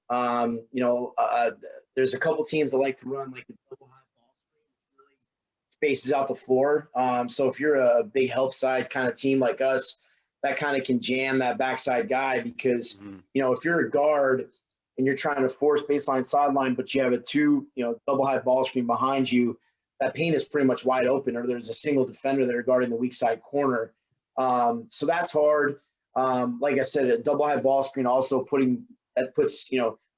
There's a couple teams that like to run like the double high ball screen, really spaces out the floor. So if you're a big help side kind of team like us, that kind of can jam that backside guy, because, if you're a guard and you're trying to force baseline sideline, but you have a double high ball screen behind you, that paint is pretty much wide open, or there's a single defender that are guarding the weak side corner. So that's hard. Like I said, a double high ball screen also puts,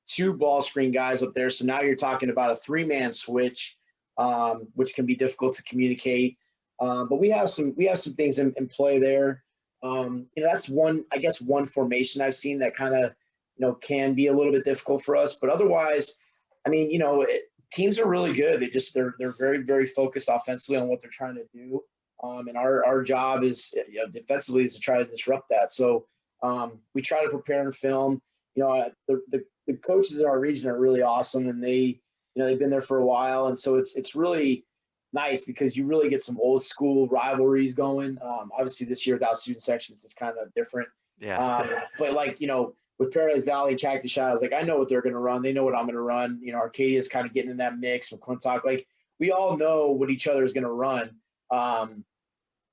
two ball screen guys up there. So now you're talking about a 3-man switch, which can be difficult to communicate. But we have some things in play there. That's one formation I've seen that kind of, can be a little bit difficult for us. But otherwise, I mean, teams are really good. They're very, very focused offensively on what they're trying to do. And our job is, defensively, is to try to disrupt that. So we try to prepare and film. The coaches in our region are really awesome, and they've been there for a while. And so it's really nice, because you really get some old school rivalries going. Obviously this year without student sections, it's kind of different. Yeah. But like, with Paradise Valley and Cactus Shadows, like, I know what they're going to run. They know what I'm going to run. Arcadia's kind of getting in that mix with McClintock. Like, we all know what each other is going to run.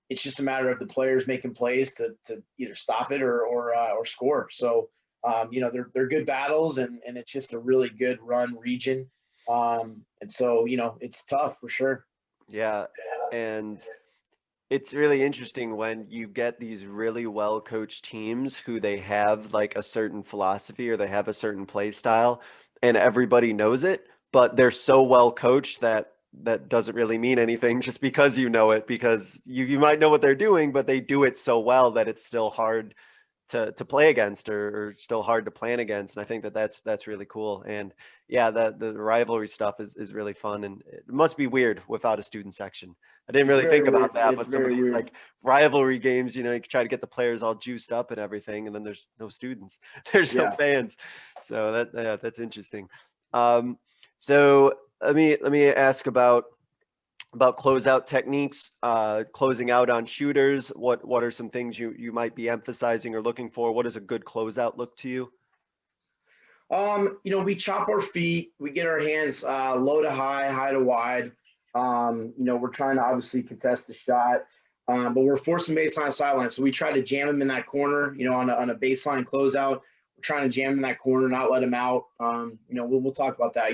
It's just a matter of the players making plays to either stop it or score. So, they're good battles, and it's just a really good run region. And so, it's tough for sure. Yeah. And it's really interesting when you get these really well coached teams who they have like a certain philosophy, or they have a certain play style, and everybody knows it, but they're so well coached that doesn't really mean anything just because you know it, because you might know what they're doing, but they do it so well that it's still hard to play against, or still hard to plan against. And I think that's really cool. And yeah, the rivalry stuff is really fun, and it must be weird without a student section. I didn't really think about that, but some of these like rivalry games, you try to get the players all juiced up and everything, and then there's no students, there's no fans. So that's interesting. So let me ask about about closeout techniques, closing out on shooters. What are some things you might be emphasizing or looking for? What does a good closeout look to you? We chop our feet, we get our hands low to high, high to wide. We're trying to obviously contest the shot, but we're forcing baseline sideline. So we try to jam them in that corner, on a baseline closeout. We're trying to jam in that corner, not let them out. We'll talk about that,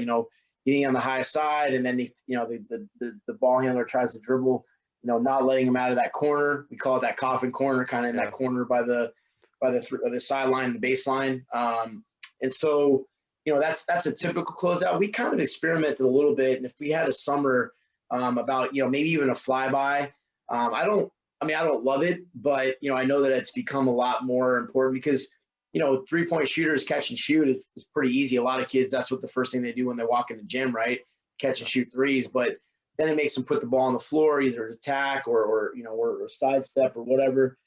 getting on the high side, and then, the ball handler tries to dribble, not letting them out of that corner. We call it that coffin corner, kind of in that corner by the sideline, the baseline. And so, that's a typical closeout. We kind of experimented a little bit. And if we had a summer about, maybe even a flyby, I don't love it, but, I know that it's become a lot more important because, 3-point shooters catch and shoot is pretty easy. A lot of kids, that's what the first thing they do when they walk in the gym, right? Catch and shoot threes. But then it makes them put the ball on the floor, either attack or sidestep or whatever.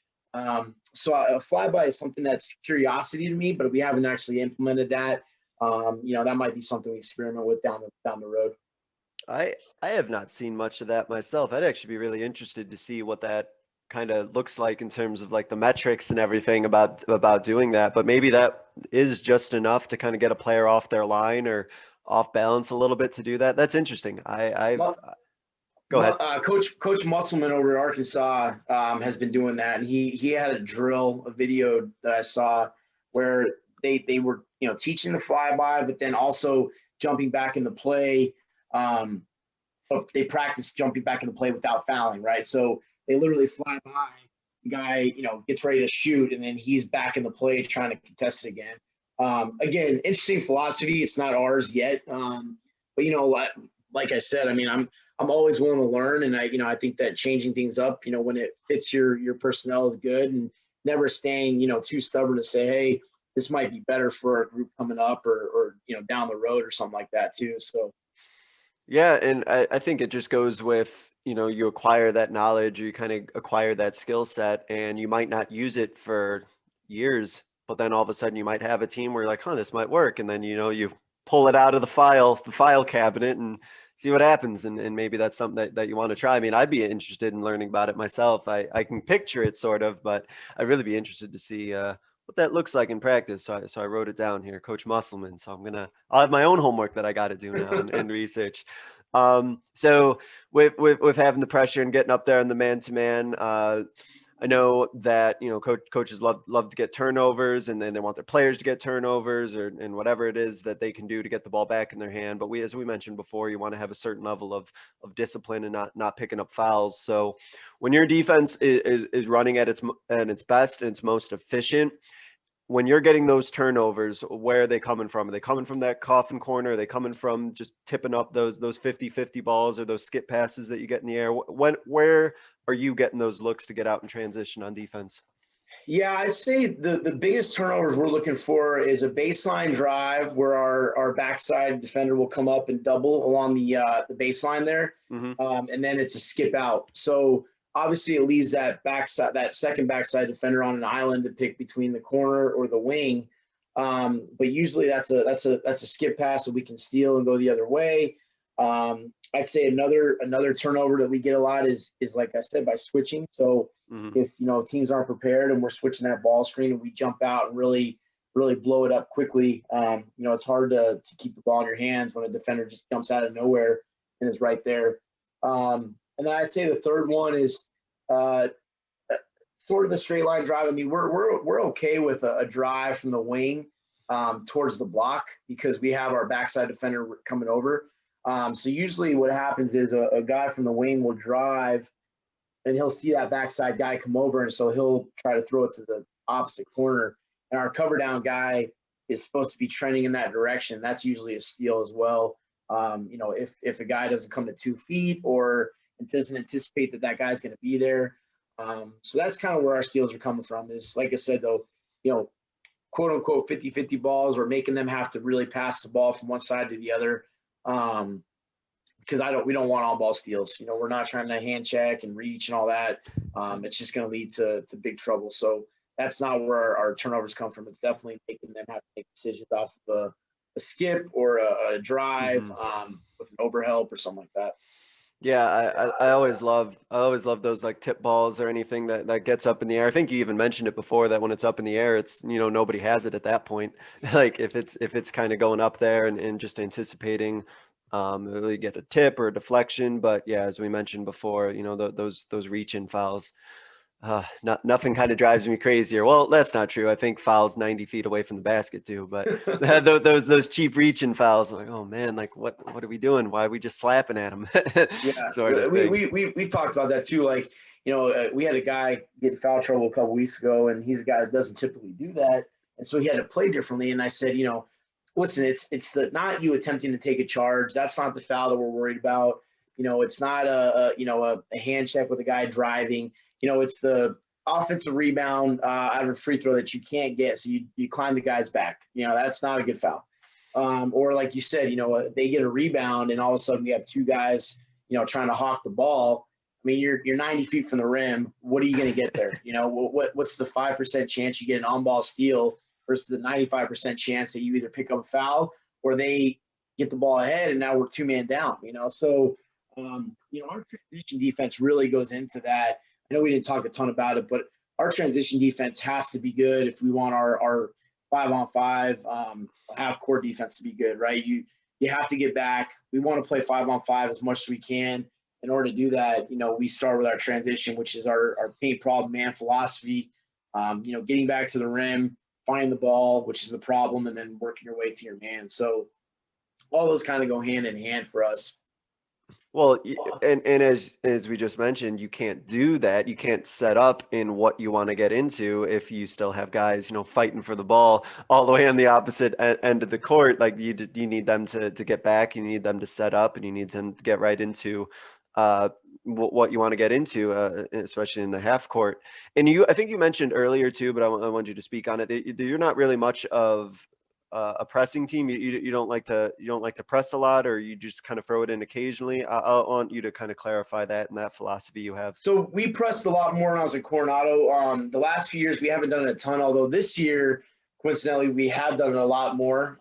So a flyby is something that's curiosity to me, but we haven't actually implemented that. That might be something we experiment with down the road. I have not seen much of that myself. I'd actually be really interested to see what that kind of looks like in terms of like the metrics and everything about doing that. But maybe that is just enough to kind of get a player off their line or off balance a little bit to do that. That's interesting. Go ahead. Coach Musselman over at Arkansas has been doing that, and he had a video that I saw where they were teaching the flyby, but then also jumping back in the play. But they practiced jumping back in the play without fouling, right? So they literally fly by, the guy gets ready to shoot, and then he's back in the play trying to contest it again. Again, interesting philosophy. It's not ours yet, but like I said, I'm always willing to learn, and I think that changing things up, when it fits your personnel is good, and never staying, too stubborn to say, hey, this might be better for a group coming up or down the road or something like that too. So. Yeah, and I think it just goes with, you acquire that knowledge, you kind of acquire that skill set, and you might not use it for years, but then all of a sudden you might have a team where you're like, this might work. And then, you pull it out of the file cabinet and see what happens. And maybe that's something that you want to try. I'd be interested in learning about it myself. I can picture it sort of, but I'd really be interested to see what that looks like in practice. So I wrote it down here, Coach Musselman. So I'll have my own homework that I got to do now and research. So with having the pressure and getting up there in the man-to-man, I know that, coaches love to get turnovers, and then they want their players to get turnovers and whatever it is that they can do to get the ball back in their hand. But as we mentioned before, you want to have a certain level of discipline and not picking up fouls. So when your defense is running at its best and its most efficient, when you're getting those turnovers, where are they coming from? Are they coming from that coffin corner? Are they coming from just tipping up those 50-50 balls or those skip passes that you get in the air? Where are you getting those looks to get out and transition on defense? Yeah, I'd say the biggest turnovers we're looking for is a baseline drive where our backside defender will come up and double along the baseline there, and then it's a skip out. So obviously it leaves that second backside defender on an island to pick between the corner or the wing. But usually that's a skip pass that we can steal and go the other way. I'd say another turnover that we get a lot is like I said, by switching. So if teams aren't prepared and we're switching that ball screen and we jump out and really blow it up quickly, it's hard to keep the ball in your hands when a defender just jumps out of nowhere and is right there. And then I'd say the third one is sort of a straight line drive. We're okay with a drive from the wing towards the block because we have our backside defender coming over. So usually what happens is a guy from the wing will drive and he'll see that backside guy come over, and so he'll try to throw it to the opposite corner. And our cover down guy is supposed to be trending in that direction. That's usually a steal as well. If a guy doesn't come to 2 feet or doesn't anticipate that guy's going to be there. So that's kind of where our steals are coming from is, like I said, though, quote unquote 50-50 balls. We're making them have to really pass the ball from one side to the other. Because we don't want on ball steals. We're not trying to hand check and reach and all that. It's just going to lead to big trouble. So that's not where our turnovers come from. It's definitely making them have to make decisions off of a skip or a drive with an overhelp or something like that. Yeah, I always love those like tip balls or anything that gets up in the air. I think you even mentioned it before that when it's up in the air, it's, nobody has it at that point. Like if it's kind of going up there and just anticipating, really get a tip or a deflection. But yeah, as we mentioned before, those reach in fouls. Nothing kind of drives me crazier. Well, that's not true. I think fouls 90 feet away from the basket too, but those cheap reaching fouls, I'm like, oh man, like what are we doing? Why are we just slapping at them? Yeah, Sort of thing. we've talked about that too. Like, we had a guy get in foul trouble a couple weeks ago, and he's a guy that doesn't typically do that, and so he had to play differently. And I said, listen, it's the not you attempting to take a charge. That's not the foul that we're worried about. It's not a hand check with a guy driving. It's the offensive rebound out of a free throw that you can't get, so you climb the guy's back. That's not a good foul. Or like you said, they get a rebound, and all of a sudden we have two guys trying to hawk the ball. I mean, you're 90 feet from the rim. What are you going to get there? What's the 5% chance you get an on-ball steal versus the 95% chance that you either pick up a foul or they get the ball ahead and now we're 2-man down, So, our transition defense really goes into that. I know we didn't talk a ton about it, but our transition defense has to be good if we want our 5-on-5 half-court defense to be good, right? You have to get back. We want to play 5-on-5 as much as we can. In order to do that, we start with our transition, which is our paint problem man philosophy. Getting back to the rim, finding the ball, which is the problem, and then working your way to your man. So all those kind of go hand in hand for us. Well, and as we just mentioned, you can't do that. You can't set up in what you want to get into if you still have guys, fighting for the ball all the way on the opposite end of the court. Like you need them to get back, you need them to set up, and you need them to get right into what you want to get into, especially in the half court. And I think you mentioned earlier too, but I want you to speak on it. You're not really much of a pressing team. You don't like to press a lot, or you just kind of throw it in occasionally. I want you to kind of clarify that and that philosophy you have. So we pressed a lot more when I was in Coronado. The last few years we haven't done it a ton, although this year, coincidentally, we have done it a lot more.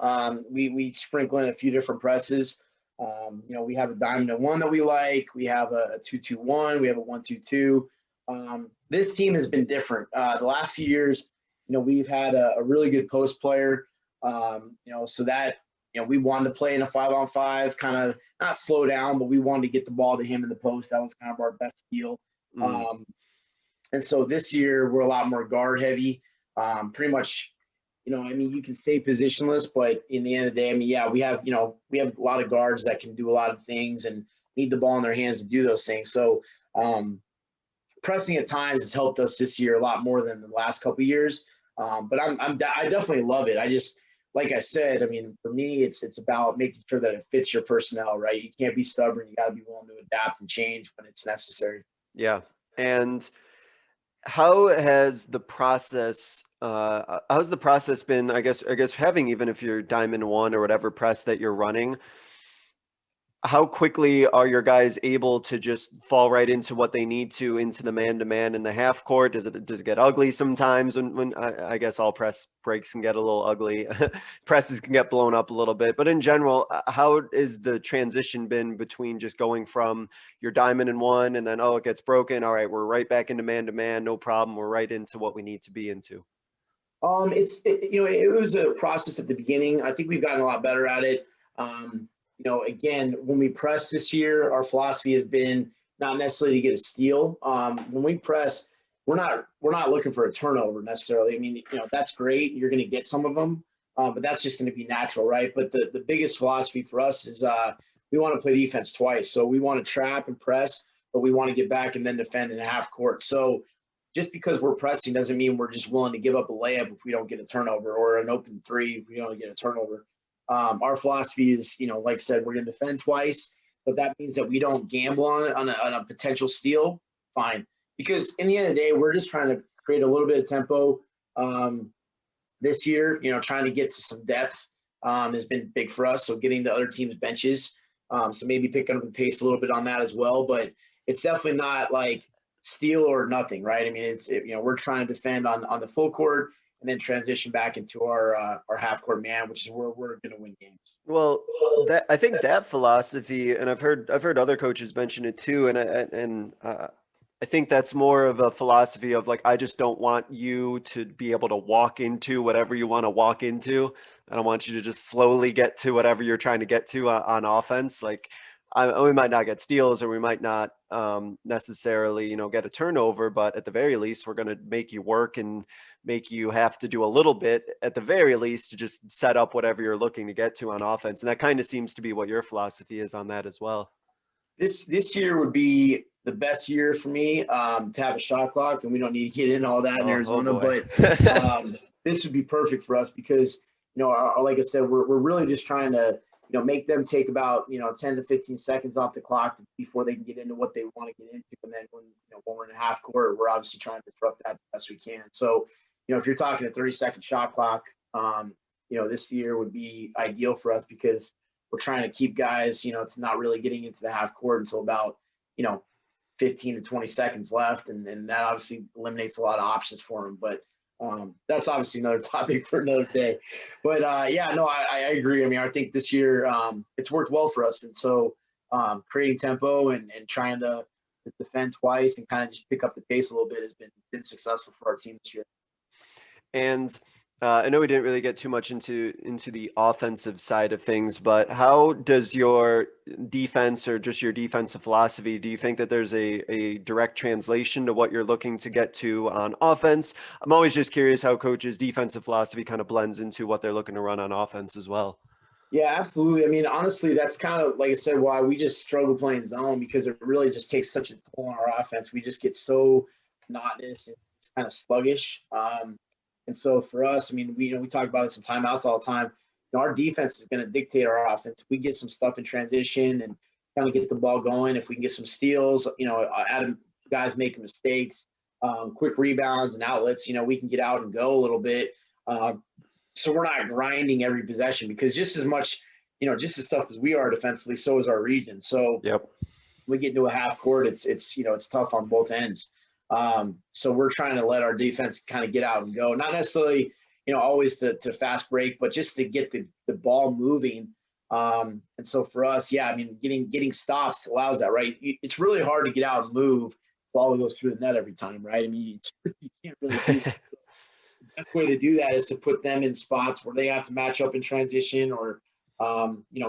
We sprinkle in a few different presses. We have a diamond and one that we like. We have a 2-2-1. We have a 1-2-2. This team has been different. The last few years, we've had a really good post player. So that, we wanted to play in a 5-on-5, kind of not slow down, but we wanted to get the ball to him in the post. That was kind of our best deal. And so this year we're a lot more guard heavy. Pretty much, you can say positionless, but in the end of the day, we have a lot of guards that can do a lot of things and need the ball in their hands to do those things. So pressing at times has helped us this year a lot more than the last couple of years. But I definitely love it. I just, like I said, for me, it's about making sure that it fits your personnel, right? You can't be stubborn. You got to be willing to adapt and change when it's necessary. Yeah. And how has the process been, I guess having, even if you're diamond one or whatever press that you're running, how quickly are your guys able to just fall right into what they need to, into the man-to-man in the half court? Does it get ugly sometimes when I guess all press breaks can get a little ugly. Presses can get blown up a little bit. But in general, how is the transition been between just going from your diamond and one and then, it gets broken. All right, we're right back into man-to-man. No problem. We're right into what we need to be into. It was a process at the beginning. I think we've gotten a lot better at it. Again, when we press this year, our philosophy has been not necessarily to get a steal. When we press, we're not looking for a turnover necessarily. That's great. You're going to get some of them, but that's just going to be natural, right? But the biggest philosophy for us is we want to play defense twice. So we want to trap and press, but we want to get back and then defend in half court. So just because we're pressing doesn't mean we're just willing to give up a layup if we don't get a turnover, or an open three if we don't get a turnover. Our philosophy is, like I said, we're going to defend twice, but that means that we don't gamble on a potential steal. Fine. Because in the end of the day, we're just trying to create a little bit of tempo this year, trying to get to some depth has been big for us. So getting to other teams' benches. So maybe picking up the pace a little bit on that as well, but it's definitely not like steal or nothing, right? We're trying to defend on the full court, and then transition back into our half court man, which is where we're going to win games. Well, I think that philosophy, and I've heard other coaches mention it too, and I think that's more of a philosophy of like, I just don't want you to be able to walk into whatever you want to walk into. I don't want you to just slowly get to whatever you're trying to get to on offense. Like, we might not get steals, or we might not necessarily, get a turnover, but at the very least, we're going to make you work and make you have to do a little bit at the very least to just set up whatever you're looking to get to on offense. And that kind of seems to be what your philosophy is on that as well. This year would be the best year for me to have a shot clock, and we don't need to get into all that in Arizona, but this would be perfect for us because, like I said, we're really just trying to, make them take about, 10 to 15 seconds off the clock before they can get into what they want to get into. And then when we're in a half court, we're obviously trying to disrupt that the best we can. So, if you're talking a 30-second shot clock, this year would be ideal for us because we're trying to keep guys, it's not really getting into the half court until about, 15 to 20 seconds left. And that obviously eliminates a lot of options for them. But that's obviously another topic for another day. But I agree. I mean, I think this year it's worked well for us. And so creating tempo and trying to defend twice and kind of just pick up the pace a little bit has been successful for our team this year. And I know we didn't really get too much into the offensive side of things, but how does your defense or just your defensive philosophy, do you think that there's a direct translation to what you're looking to get to on offense? I'm always just curious how coaches' defensive philosophy kind of blends into what they're looking to run on offense as well. Yeah, absolutely. I mean, honestly, that's kind of, like I said, why we just struggle playing zone, because it really just takes such a toll on our offense. We just get so monotonous and kind of sluggish. And so for us, I mean, we talk about this in timeouts all the time. Our defense is going to dictate our offense. If we get some stuff in transition and kind of get the ball going, if we can get some steals, Adam guys making mistakes, quick rebounds and outlets, we can get out and go a little bit. So we're not grinding every possession, because just as much, just as tough as we are defensively, so is our region. So yep. We get into a half court, it's tough on both ends. So we're trying to let our defense kind of get out and go, not necessarily, always to fast break, but just to get the ball moving. And so for us, I mean, getting stops allows that, right? It's really hard to get out and move. The ball goes through the net every time, right? I mean, you can't really do that. So the best way to do that is to put them in spots where they have to match up in transition or,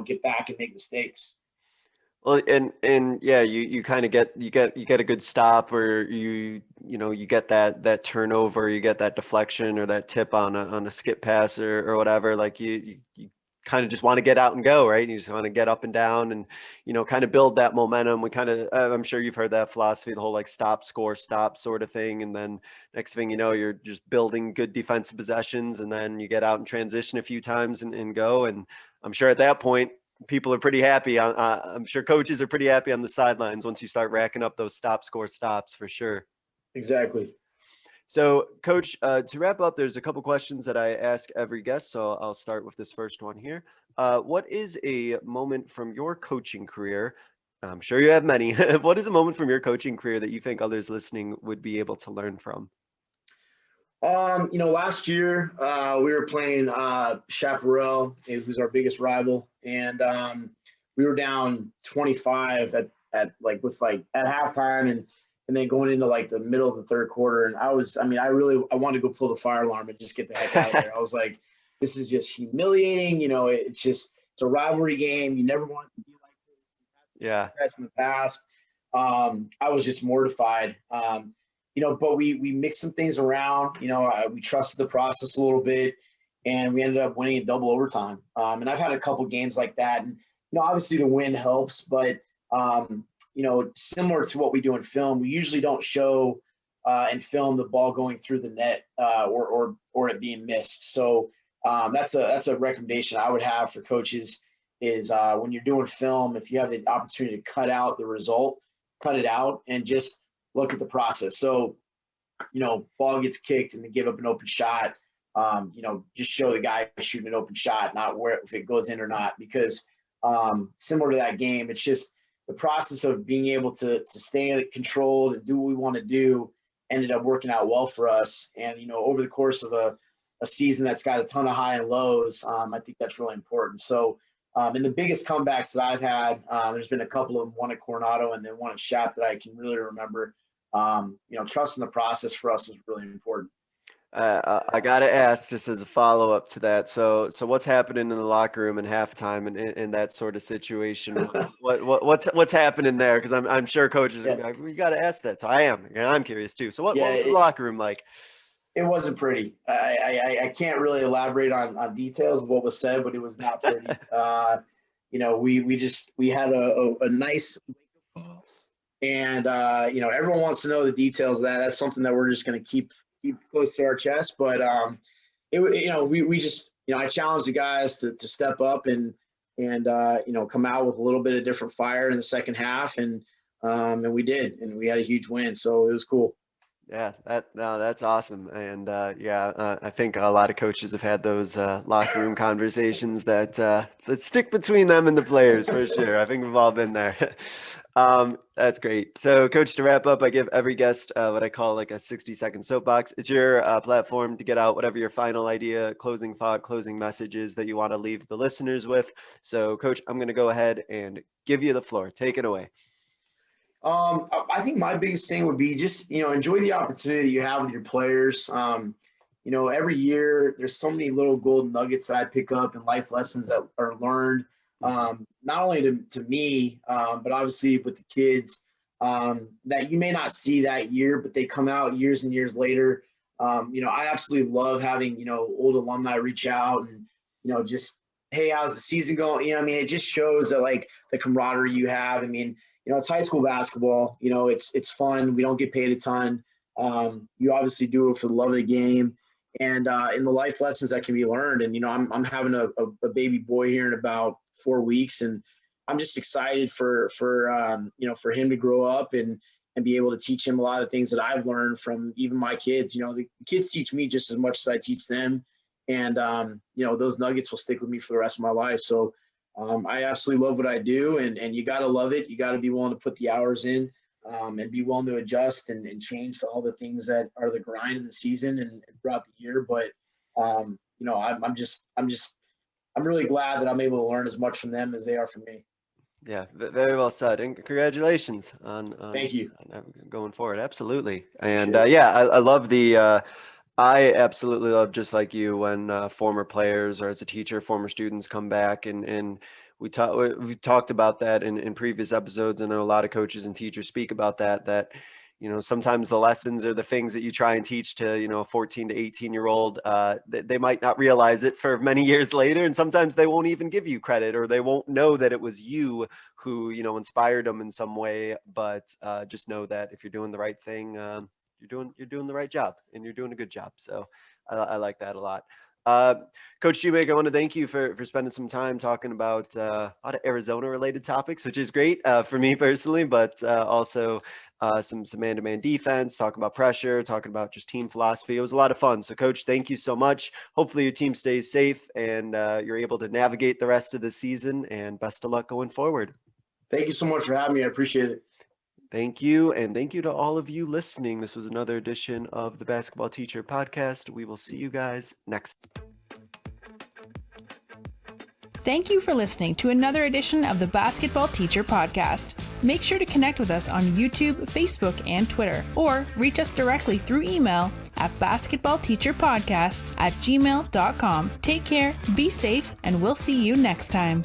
get back and make mistakes. Well, and yeah, you kind of get a good stop, or you get that turnover, you get that deflection or that tip on a skip pass or whatever. Like you kind of just want to get out and go, right? You just want to get up and down and kind of build that momentum. We kind of, I'm sure you've heard that philosophy, the whole like stop, score, stop sort of thing. And then next thing you know, you're just building good defensive possessions, and then you get out and transition a few times and go. And I'm sure at that point, people are pretty happy. I'm sure coaches are pretty happy on the sidelines once you start racking up those stop, score, stops for sure. Exactly. So, Coach, to wrap up, there's a couple questions that I ask every guest. So I'll start with this first one here. What is a moment from your coaching career? I'm sure you have many. What is a moment from your coaching career that you think others listening would be able to learn from? Last year we were playing Chaparral, who's our biggest rival, and we were down 25 at halftime, and then going into like the middle of the third quarter. And I wanted to go pull the fire alarm and just get the heck out of there. I was like, this is just humiliating. It's a rivalry game. You never want it to be like this. Yeah. In the past, I was just mortified. But we mixed some things around. We trusted the process a little bit, and we ended up winning in double overtime. And I've had a couple games like that. And, obviously the win helps, but, similar to what we do in film, we usually don't show and film the ball going through the net or it being missed. So that's a recommendation I would have for coaches is when you're doing film, if you have the opportunity to cut out the result, cut it out and just look at the process. So, ball gets kicked and they give up an open shot. Just show the guy shooting an open shot, not where if it goes in or not, because similar to that game, it's just the process of being able to stay controlled and do what we want to do ended up working out well for us. And, over the course of a a season that's got a ton of high and lows, I think that's really important. So, and the biggest comebacks that I've had, there's been a couple of them, one at Coronado and then one at Shap that I can really remember. Trusting the process for us was really important. I gotta ask, just as a follow-up to that. So what's happening in the locker room in halftime and in that sort of situation? What's happening there? Because I'm sure coaches are like, we gotta ask that. So I'm curious too. So what was the locker room like? It wasn't pretty. I can't really elaborate on details of what was said, but it was not pretty. We had a nice, and everyone wants to know the details of that. That's something that we're just going to keep close to our chest. But I challenged the guys to step up and come out with a little bit of different fire in the second half, and we did, and we had a huge win. So it was cool. Yeah, that's awesome. And I think a lot of coaches have had those locker room conversations that stick between them and the players for sure. I think we've all been there. That's great. So, Coach, to wrap up, I give every guest what I call like a 60-second soapbox. It's your platform to get out whatever your final idea, closing thought, closing messages that you want to leave the listeners with. So, Coach, I'm going to go ahead and give you the floor. Take it away. I think my biggest thing would be just, enjoy the opportunity that you have with your players. Every year there's so many little golden nuggets that I pick up and life lessons that are learned, not only to me, but obviously with the kids, that you may not see that year, but they come out years and years later. I absolutely love having, old alumni reach out and, just, hey, how's the season going? It just shows that like the camaraderie you have. It's high school basketball. It's fun. We don't get paid a ton. You obviously do it for the love of the game and in the life lessons that can be learned. And, I'm having a baby boy here in about 4 weeks, and I'm just excited for him to grow up and be able to teach him a lot of things that I've learned from even my kids. The kids teach me just as much as I teach them. And, those nuggets will stick with me for the rest of my life. So, I absolutely love what I do, and you got to love it. You got to be willing to put the hours in, and be willing to adjust and change to all the things that are the grind of the season and throughout the year. But, I'm really glad that I'm able to learn as much from them as they are from me. Yeah, very well said. And congratulations on Thank you. on going forward. Absolutely. And I love I absolutely love, just like you, when former players or as a teacher, former students come back and we talked about that in previous episodes. I know a lot of coaches and teachers speak about that sometimes the lessons or the things that you try and teach to, a 14 to 18-year-old, they might not realize it for many years later. And sometimes they won't even give you credit, or they won't know that it was you who, inspired them in some way. But just know that if you're doing the right thing, you're doing the right job, and you're doing a good job. So I like that a lot. Coach Schumaker, I want to thank you for spending some time talking about a lot of Arizona related topics, which is great for me personally, but also some man-to-man defense, talking about pressure, talking about just team philosophy. It was a lot of fun. So Coach, thank you so much. Hopefully your team stays safe and you're able to navigate the rest of the season, and best of luck going forward. Thank you so much for having me. I appreciate it. Thank you. And thank you to all of you listening. This was another edition of the Basketball Teacher Podcast. We will see you guys next. Thank you for listening to another edition of the Basketball Teacher Podcast. Make sure to connect with us on YouTube, Facebook, and Twitter, or reach us directly through email at basketballteacherpodcast@gmail.com. Take care, be safe, and we'll see you next time.